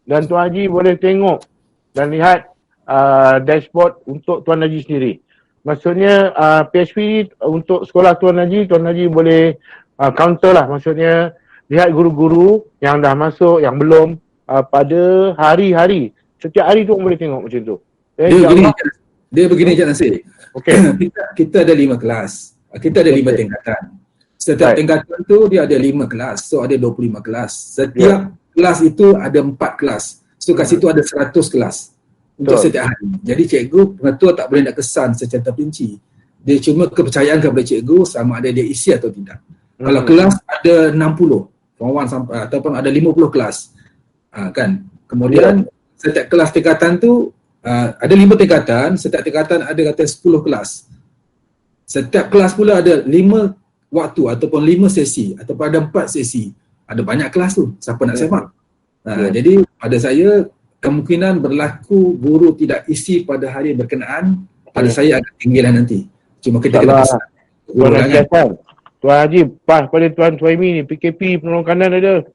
[SPEAKER 2] dan Tuan Haji boleh tengok dan lihat dashboard untuk Tuan Haji sendiri. Maksudnya PHP untuk sekolah Tuan Haji boleh counter lah. Maksudnya lihat guru-guru yang dah masuk, yang belum pada hari-hari. Setiap hari tu boleh tengok macam tu.
[SPEAKER 12] Dia begini Cik Nasir.
[SPEAKER 2] Okay.
[SPEAKER 12] kita ada 5 kelas. Kita ada 5 tingkatan. Setiap tingkatan tu dia ada 5 kelas. So ada 25 kelas. Setiap kelas itu ada 4 kelas. So kat situ ada 100 kelas untuk setiap hari. Jadi cikgu, pengetua tak boleh nak kesan secara terperinci. Dia cuma kepercayaan kepada cikgu sama ada dia isi atau tidak. Kalau kelas ada 60, form 1 sampai ataupun ada 50 kelas. Kan? Kemudian setiap kelas tingkatan tu ada 5 tingkatan, setiap tingkatan ada kata 10 kelas. Setiap kelas pula ada 5 waktu ataupun 5 sesi ataupun ada 4 sesi. Ada banyak kelas tu, siapa nak semak. Jadi pada saya kemungkinan berlaku guru tidak isi pada hari berkenaan pada saya agak tinggi lah nanti. Cuma kita kena pesan.
[SPEAKER 2] Tuan Haji, pas pada Tuan Suhaimi ni, PKP penolong kanan ada.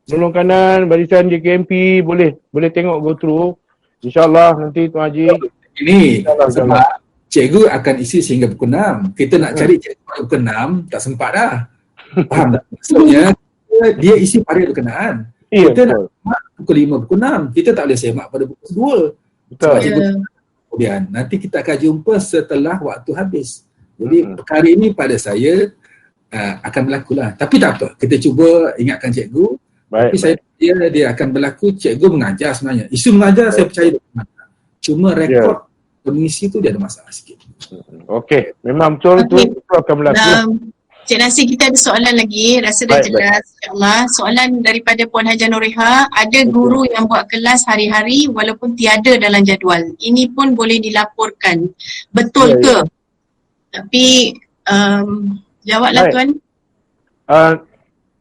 [SPEAKER 2] Penolong kanan, barisan JKMP, boleh tengok go through. InsyaAllah nanti Tuan Haji.
[SPEAKER 12] Ini sebab cikgu akan isi sehingga pukul 6. Kita nak cari cikgu pada pukul 6, tak sempat dah. Faham tak? Maksudnya, dia isi pada berkenaan. Kita nak semak pukul 5, pukul 6. Kita tak boleh semak pada pukul 2. Sebab cikgu kemudian. Nanti kita akan jumpa setelah waktu habis. Jadi perkara ini pada saya akan berlaku lah. Tapi tak apa, kita cuba ingatkan cikgu. Tapi saya dia akan berlaku, cikgu mengajar sebenarnya. Isu mengajar saya percaya cuma rekod pengisi tu dia ada masalah sikit.
[SPEAKER 2] Okey, memang betul itu akan berlaku.
[SPEAKER 3] Cik Nasir, kita ada soalan lagi, rasa dah jelas insyaAllah. Soalan daripada Puan Haja Nuriha, ada guru yang buat kelas hari-hari walaupun tiada dalam jadual. Ini pun boleh dilaporkan. Betul ke? Tapi jawablah Tuan.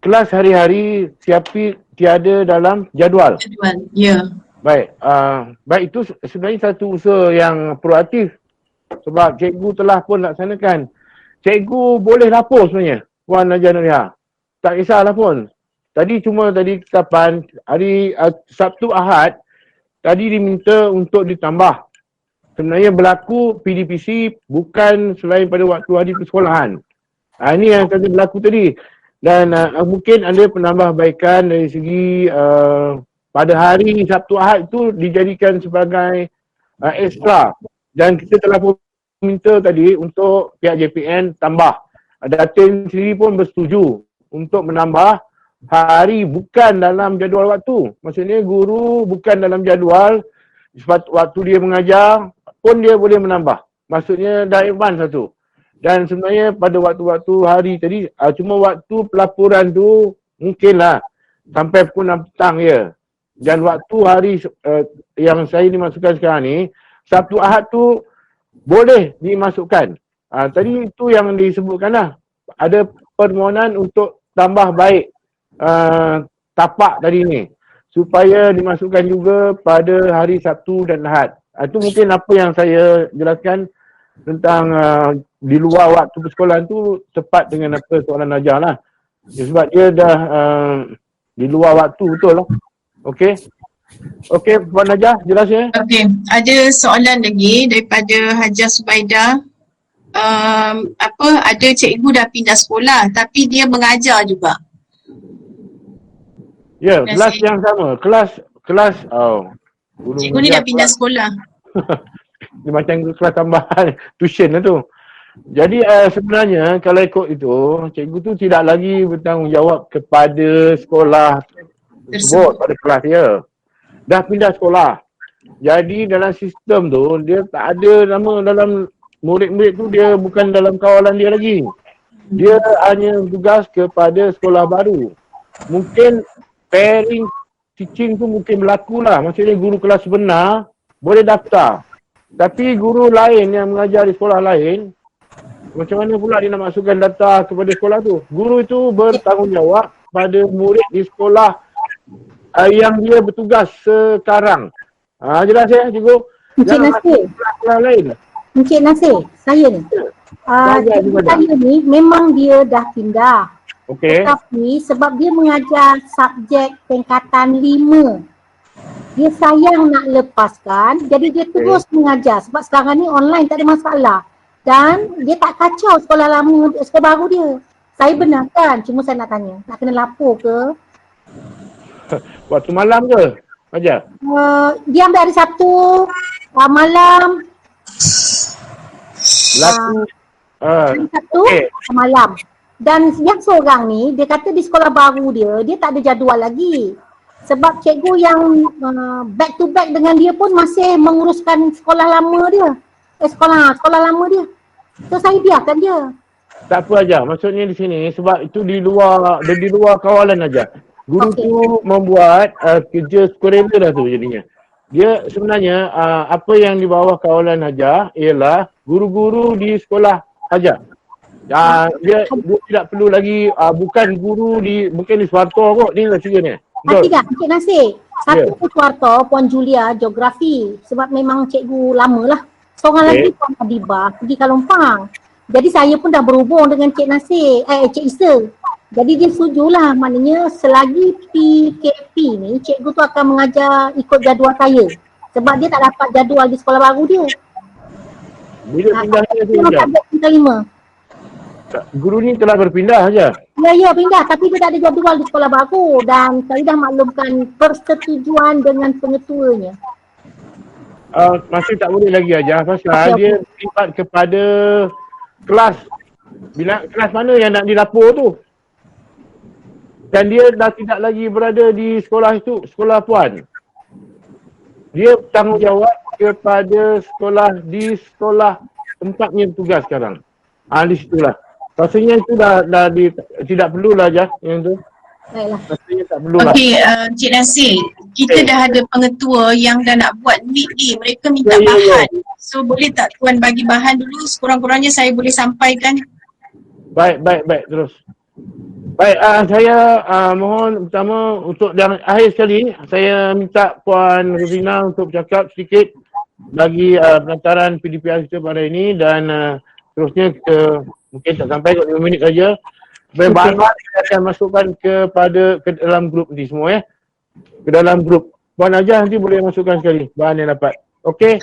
[SPEAKER 2] Kelas hari-hari siapa tiada dalam jadual.
[SPEAKER 3] Ya.
[SPEAKER 2] Baik, baik itu sebenarnya satu usaha yang proaktif sebab cikgu telah pun laksanakan. Cikgu boleh lapor sebenarnya, Puan Haja Nuriha. Tak kisahlah pun. Tadi ketapan hari Sabtu Ahad tadi diminta untuk ditambah. Sebenarnya berlaku PDPC bukan selain pada waktu hari persekolahan. Ini yang tadi berlaku tadi. Dan mungkin ada penambahbaikan dari segi pada hari Sabtu Ahad itu dijadikan sebagai ekstra. Dan kita telah pun minta tadi untuk pihak JPN tambah. Datin sendiri pun bersetuju untuk menambah hari bukan dalam jadual waktu. Maksudnya guru bukan dalam jadual, waktu dia mengajar pun dia boleh menambah. Maksudnya dah advance satu. Dan sebenarnya pada waktu-waktu hari tadi, cuma waktu pelaporan tu mungkinlah sampai pukul 6 petang ya. Dan waktu hari yang saya dimasukkan sekarang ni, Sabtu Ahad tu boleh dimasukkan. Tadi itu yang disebutkan lah. Ada permohonan untuk tambah baik tapak tadi ni. Supaya dimasukkan juga pada hari Sabtu dan Ahad. Itu mungkin apa yang saya jelaskan tentang di luar waktu persekolahan tu tepat dengan apa soalan Najah lah. Sebab dia dah di luar waktu betul lah. Okey. Okey, Puan Najah, jelas ya?
[SPEAKER 3] Okey, ada soalan lagi daripada Hajah Subaidah. Ada cikgu dah pindah sekolah tapi dia mengajar juga.
[SPEAKER 2] Ya, kelas yang sama. Kelas
[SPEAKER 3] Cikgu ni dah pindah sekolah.
[SPEAKER 2] Dia macam kelas tambahan, tuition lah tu. Jadi sebenarnya kalau ikut itu, cikgu tu tidak lagi bertanggungjawab kepada sekolah tersebut, pada kelas dia. Dah pindah sekolah. Jadi dalam sistem tu, dia tak ada nama dalam murid-murid tu, dia bukan dalam kawalan dia lagi. Dia hanya tugas kepada sekolah baru. Mungkin pairing teaching tu mungkin berlaku lah. Maksudnya guru kelas sebenar boleh daftar. Tapi guru lain yang mengajar di sekolah lain, macam mana pula dia nak masukkan data kepada sekolah tu? Guru itu bertanggungjawab pada murid di sekolah yang dia bertugas sekarang. Jelas ya, cikgu?
[SPEAKER 6] Encik Nasir.
[SPEAKER 2] Sekolah lain.
[SPEAKER 6] Encik Nasir, saya ni. Saya ni memang dia dah pindah.
[SPEAKER 2] Okey.
[SPEAKER 6] Tetapi sebab dia mengajar subjek tingkatan 5, dia sayang nak lepaskan, jadi dia terus mengajar. Sebab sekarang ni online tak ada masalah. Dan dia tak kacau sekolah lama, sekolah baru dia. Saya benarkan, cuma saya nak tanya, nak kena lapor ke?
[SPEAKER 2] Waktu malam ke? Ajar?
[SPEAKER 6] Dia ambil hari Sabtu, malam. Hari Sabtu, malam. Dan yang seorang ni, dia kata di sekolah baru dia tak ada jadual lagi. Sebab cikgu yang back to back dengan dia pun masih menguruskan sekolah lama dia. Sekolah lama dia. So saya biarkan dia.
[SPEAKER 2] Tak apa aja. Maksudnya di sini sebab itu di luar kawalan aja. Guru tu membuat kerja sukarela dah tu jadinya. Dia sebenarnya apa yang di bawah kawalan aja ialah guru-guru di sekolah aja. Dia tidak perlu lagi bukan guru mungkin di Suharto kot ni lah cerita ni.
[SPEAKER 6] Tidak, Encik Nasir. Satu Suharto, Puan Julia, geografi. Sebab memang cikgu lama lah. Seorang lagi Puan Adibah pergi Kalompang. Jadi saya pun dah berhubung dengan Cik Nasir, Cik Isa. Jadi dia setujulah, maknanya selagi PKP ni, cikgu tu akan mengajar ikut jadual saya. Sebab dia tak dapat jadual di sekolah baru dia.
[SPEAKER 2] Bila pindahnya tu
[SPEAKER 6] dia tak 5.
[SPEAKER 2] Guru ni telah berpindah saja.
[SPEAKER 6] Ya, pindah. Tapi dia tak ada jadual di sekolah baru. Dan saya dah maklumkan persetujuan dengan pengetuanya.
[SPEAKER 2] Masih tak boleh lagi aja. Pasal dia terlibat kepada kelas. Kelas mana yang nak dilapor tu. Dan dia dah tidak lagi berada di sekolah itu, sekolah puan. Dia bertanggungjawab kepada sekolah di sekolah tempatnya bertugas sekarang. Di situlah. Rasanya itu dah tidak perlulah aja yang tu.
[SPEAKER 6] Baiklah.
[SPEAKER 2] Rasanya tak perlulah.
[SPEAKER 3] Okey, Cik Nasir, kita dah ada pengetua yang dah nak buat week ni. Mereka minta bahan. So boleh tak Tuan bagi bahan dulu? Sekurang-kurangnya saya boleh sampaikan.
[SPEAKER 2] Baik, terus. Baik, saya mohon pertama untuk yang akhir sekali, saya minta Puan Rosina untuk bercakap sedikit bagi pelantaran PDPR kita pada ini dan terusnya kita mungkin tak sampai 5 minit saja. Bahan-bahan kita akan masukkan ke dalam grup nanti semua ya. Ke dalam grup. Puan Najah nanti boleh masukkan sekali bahan yang dapat. Okey?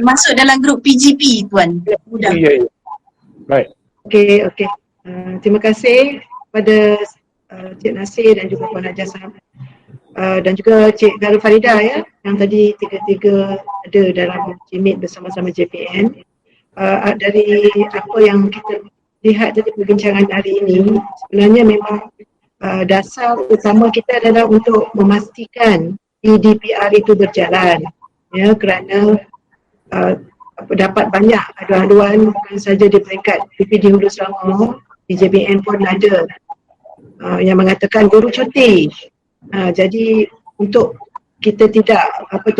[SPEAKER 3] Masuk dalam grup PGP Tuan. Mudah.
[SPEAKER 2] Ya. Baik.
[SPEAKER 1] Okey. Terima kasih kepada Cik Nasir dan juga Puan Najah Sahabat. Dan juga Cik Galul Farida ya, yang tadi tiga-tiga ada dalam JMIT bersama-sama JPN. Dari apa yang kita lihat dari perbincangan hari ini, sebenarnya memang dasar utama kita adalah untuk memastikan PDPR itu berjalan ya, kerana dapat banyak aduan-aduan bukan saja di peringkat PPD Hulu Selangor, di JPN pun ada yang mengatakan guru cuti. Jadi untuk kita tidak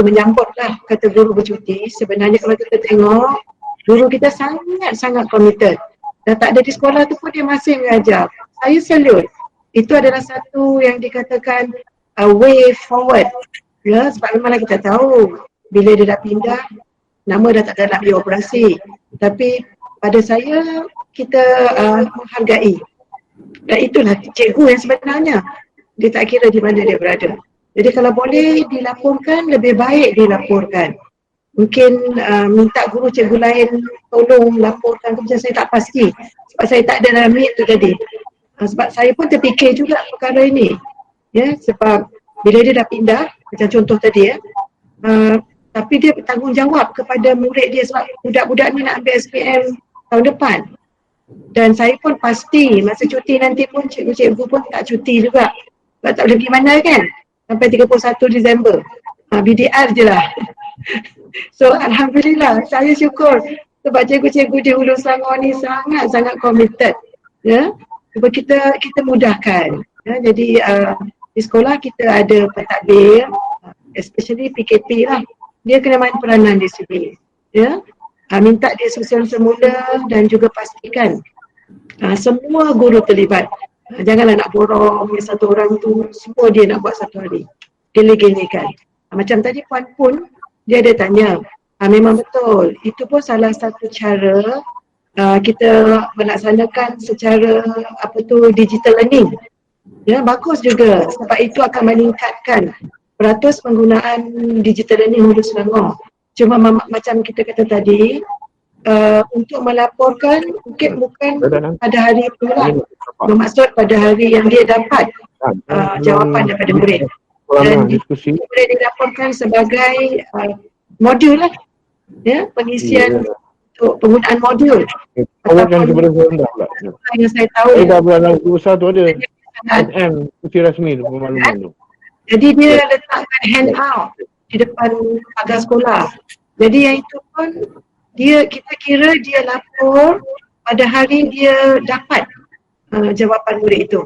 [SPEAKER 1] menyambutlah kata guru bercuti, sebenarnya kalau kita tengok guru kita sangat-sangat committed. Dah tak ada di sekolah tu pun dia masih mengajar. Saya salute. Itu adalah satu yang dikatakan way forward. Ya, sebab memanglah kita tahu bila dia dah pindah, nama dah tak ada nak dioperasi. Tapi pada saya, kita menghargai. Dan itulah cikgu yang sebenarnya. Dia tak kira di mana dia berada. Jadi kalau boleh dilaporkan, lebih baik dilaporkan. Mungkin minta guru cikgu lain tolong laporkan, macam saya tak pasti. Sebab saya tak ada dalam ni tu tadi. Sebab saya pun terfikir juga perkara ini. Ya, sebab bila dia dah pindah, macam contoh tadi tapi dia bertanggungjawab kepada murid dia sebab budak-budak ni nak ambil SPM tahun depan. Dan saya pun pasti masa cuti nanti pun cikgu-cikgu pun tak cuti juga. Sebab tak boleh pergi mana kan? Sampai 31 Disember. BDR je lah. So Alhamdulillah, saya syukur sebab cikgu-cikgu di Hulu Selangor ni sangat-sangat committed. Ya, sebab kita mudahkan. Ya, jadi di sekolah kita ada pentadbir, especially PKP lah. Dia kena main peranan di sini. Ya, minta dia sosial semula dan juga pastikan semua guru terlibat. Janganlah nak borong satu orang tu, semua dia nak buat satu hari. Delegasikan. Macam tadi Puan pun, dia ada tanya, memang betul, itu pun salah satu cara kita melaksanakan secara digital learning. Ya, bagus juga sebab itu akan meningkatkan peratus penggunaan digital learning Hulu Selangor. Cuma macam kita kata tadi, untuk melaporkan mungkin bukan pada hari itu lah. Bermaksud pada hari yang dia dapat jawapan daripada murid. Dan boleh dilaporkan sebagai modul lah. Ya, pengisian untuk penggunaan modul.
[SPEAKER 2] Awalkan kepada saya pula.
[SPEAKER 1] Yang saya tahu.
[SPEAKER 2] Dah bulan besar tu ada NM, kursi rasmi tu, pemaluman tu.
[SPEAKER 1] Jadi dia letakkan handout di depan pagar sekolah. Jadi yang itu pun kita kira dia lapor pada hari dia dapat jawapan murid itu.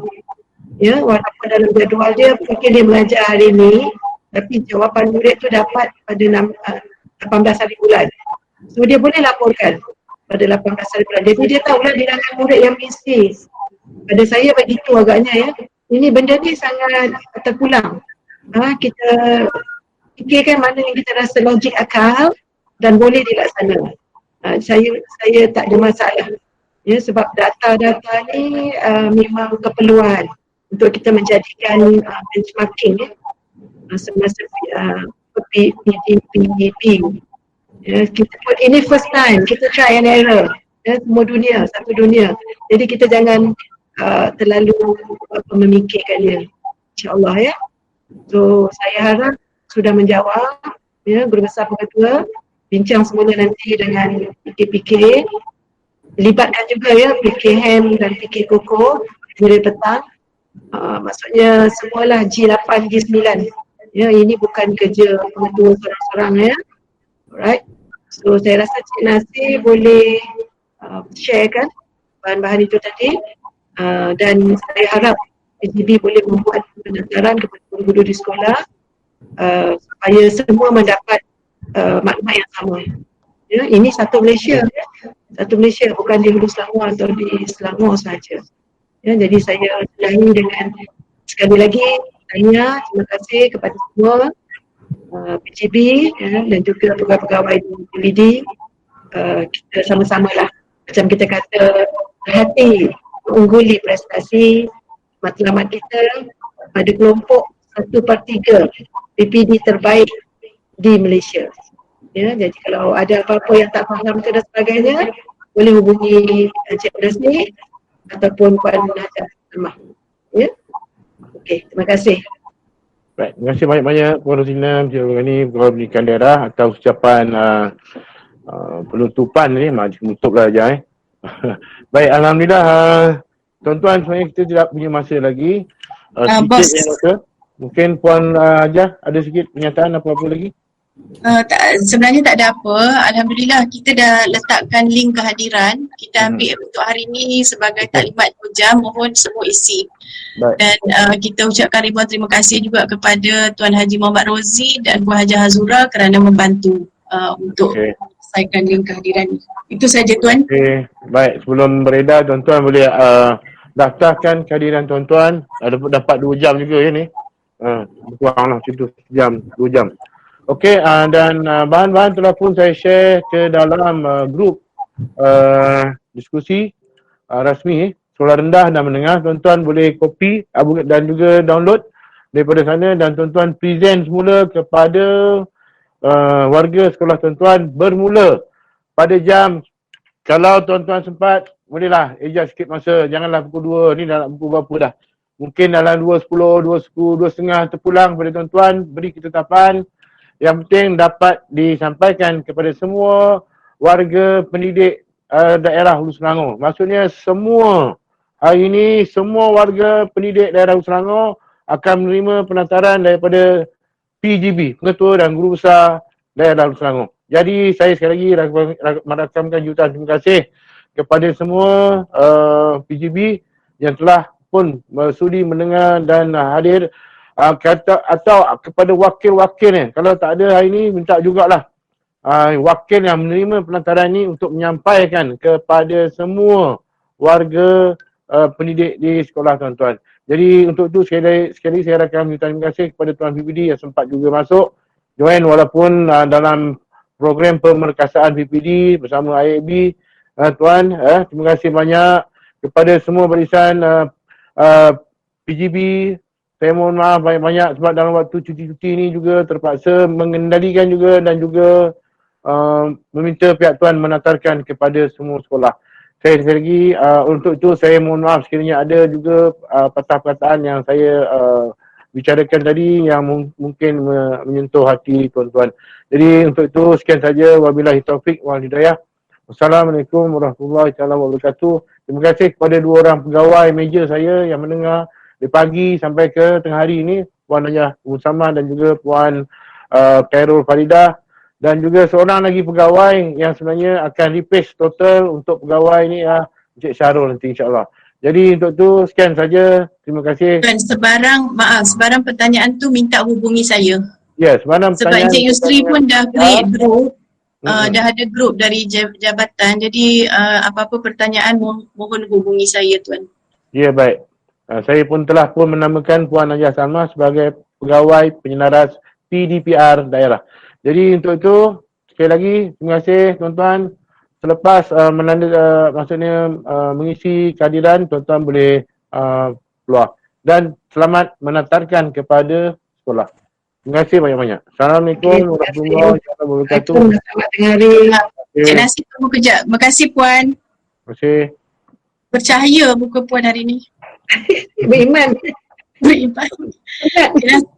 [SPEAKER 1] Ya, walaupun dalam jadual dia mungkin dia mengajar hari ini, tapi jawapan murid tu dapat pada 18 hari bulan. So dia boleh laporkan pada 18 hari bulan. Jadi dia tahulah bilangan murid yang mesti. Pada saya begitu agaknya ya. Ini benda ni sangat terpulang. Kita fikirkan mana yang kita rasa logik akal dan boleh dilaksanakan. Saya tak ada masalah. Ya, sebab data-data ni memang keperluan untuk kita menjadikan benchmarking ya. Semasa PDP. Ya, kita pun ini first time, kita try and error. Ya, semua dunia, satu dunia. Jadi kita jangan terlalu memikirkan dia. InsyaAllah ya. So saya harap sudah menjawab ya, Guru Besar Pengetua, bincang semula nanti dengan PK, libatkan juga ya PKM dan PK Koko mulai petang. Maksudnya semualah G8, G9. Ya, ini bukan kerja pengetua seorang-seorang ya. Alright. So saya rasa Cik Nasir boleh sharekan bahan-bahan itu tadi. Dan saya harap PGB boleh membuat pendaftaran kepada guru-guru di sekolah supaya semua mendapat maklumat yang sama. Ya, ini satu Malaysia, satu Malaysia, bukan di Hulu Selangor atau di Selangor sahaja. Ya, jadi saya ulangi dengan sekali lagi tanya terima kasih kepada semua PGB ya, dan juga pegawai-pegawai di PBD. Kita sama-samalah macam kita kata hati mengungguli prestasi matlamat kita pada kelompok 1/3 PPD terbaik di Malaysia. Ya, jadi kalau ada apa-apa yang tak faham dan sebagainya, boleh hubungi Encik Rasmi ataupun Puan Najah Salmah. Ya. Okey, terima kasih.
[SPEAKER 2] Baik, terima kasih banyak-banyak Puan Rosina, Encik Rani, Pegawai Pendidikan Daerah atas ucapan penutupan ni, tutup lah aja Baik, Alhamdulillah tuan-tuan, sebenarnya kita tidak punya masa lagi. Mungkin Puan Ajah ada sikit pernyataan apa-apa lagi?
[SPEAKER 3] Sebenarnya tak ada apa. Alhamdulillah kita dah letakkan link kehadiran. Kita ambil untuk hari ini sebagai taklimat 2 jam, mohon semua isi. Baik. Dan kita ucapkan ribuan terima kasih juga kepada Tuan Haji Muhammad Rozi dan Puan Hajah Hazura kerana membantu untuk selesaikan link kehadiran. Itu saja Tuan.
[SPEAKER 2] Baik, sebelum beredar tuan-tuan boleh daftarkan kehadiran tuan-tuan. Dapat 2 jam juga ya ni. Kurang lah macam tu, 2 jam. Okey, dan bahan-bahan telah pun saya share ke dalam grup diskusi rasmi sekolah rendah dan menengah. Tuan-tuan boleh copy dan juga download daripada sana, dan tuan-tuan present semula kepada warga sekolah tuan-tuan bermula pada jam, kalau tuan-tuan sempat bolehlah adjust sikit masa, janganlah pukul 2, ni dah nak pukul berapa dah. Mungkin dalam 2.10, 2.30 terpulang pada tuan-tuan, beri ketetapan. Yang penting dapat disampaikan kepada semua warga pendidik daerah Hulu Selangor. Maksudnya semua, hari ini semua warga pendidik daerah Hulu Selangor akan menerima penantaran daripada PGB, Pengetua dan Guru Besar daerah Hulu Selangor. Jadi saya sekali lagi merakamkan jutaan terima kasih kepada semua PGB yang telah pun sudi mendengar dan hadir, atau kepada wakil-wakilnya. Kalau tak ada hari ini, minta jugalah wakil yang menerima penantaran ini untuk menyampaikan kepada semua warga pendidik di sekolah tuan-tuan. Jadi untuk itu sekali saya rakam terima kasih kepada Tuan PPD yang sempat juga masuk join walaupun dalam program pemerkasaan PPD bersama IAB. Tuan, terima kasih banyak kepada semua barisan PGB. Saya mohon maaf banyak-banyak sebab dalam waktu cuti-cuti ini juga terpaksa mengendalikan juga dan juga meminta pihak tuan menantarkan kepada semua sekolah. Saya sekali lagi untuk itu saya mohon maaf sekiranya ada juga patah perkataan yang saya bicarakan tadi yang mungkin menyentuh hati tuan-tuan. Jadi untuk itu sekian saja, wabillahi taufik wal hidayah. Wassalamualaikum warahmatullahi wabarakatuh. Terima kasih kepada dua orang pegawai meja saya yang mendengar dari pagi sampai ke tengah hari ini, Puan Najah Usama dan juga Puan Khairul Faridah, dan juga seorang lagi pegawai yang sebenarnya akan replace total untuk pegawai ini Encik Syarul nanti insyaAllah. Jadi untuk itu sekian saja. Terima kasih.
[SPEAKER 3] Dan sebarang pertanyaan tu minta hubungi saya.
[SPEAKER 2] Ya, sebarang
[SPEAKER 3] sebab
[SPEAKER 2] pertanyaan.
[SPEAKER 3] Encik Yusri pun dah create group. Dah ada grup dari jabatan. Jadi apa-apa pertanyaan mohon hubungi saya tuan.
[SPEAKER 2] Ya, baik. Saya pun telah menamakan Puan Najah Salma sebagai pegawai penyelaras PDPR daerah. Jadi untuk itu sekali lagi terima kasih tuan-tuan. Selepas maksudnya mengisi kehadiran, tuan-tuan boleh keluar. Dan selamat menantarkan kepada sekolah. Terima kasih banyak-banyak. Assalamualaikum warahmatullahi wabarakatuh.
[SPEAKER 1] Selamat tengah hari.
[SPEAKER 3] Cik Nasib tunggu kejap. Terima kasih Puan.
[SPEAKER 2] Terima kasih.
[SPEAKER 3] Bercahaya muka Puan hari ni.
[SPEAKER 1] Beriman.
[SPEAKER 3] Beriman. Cik Nasib.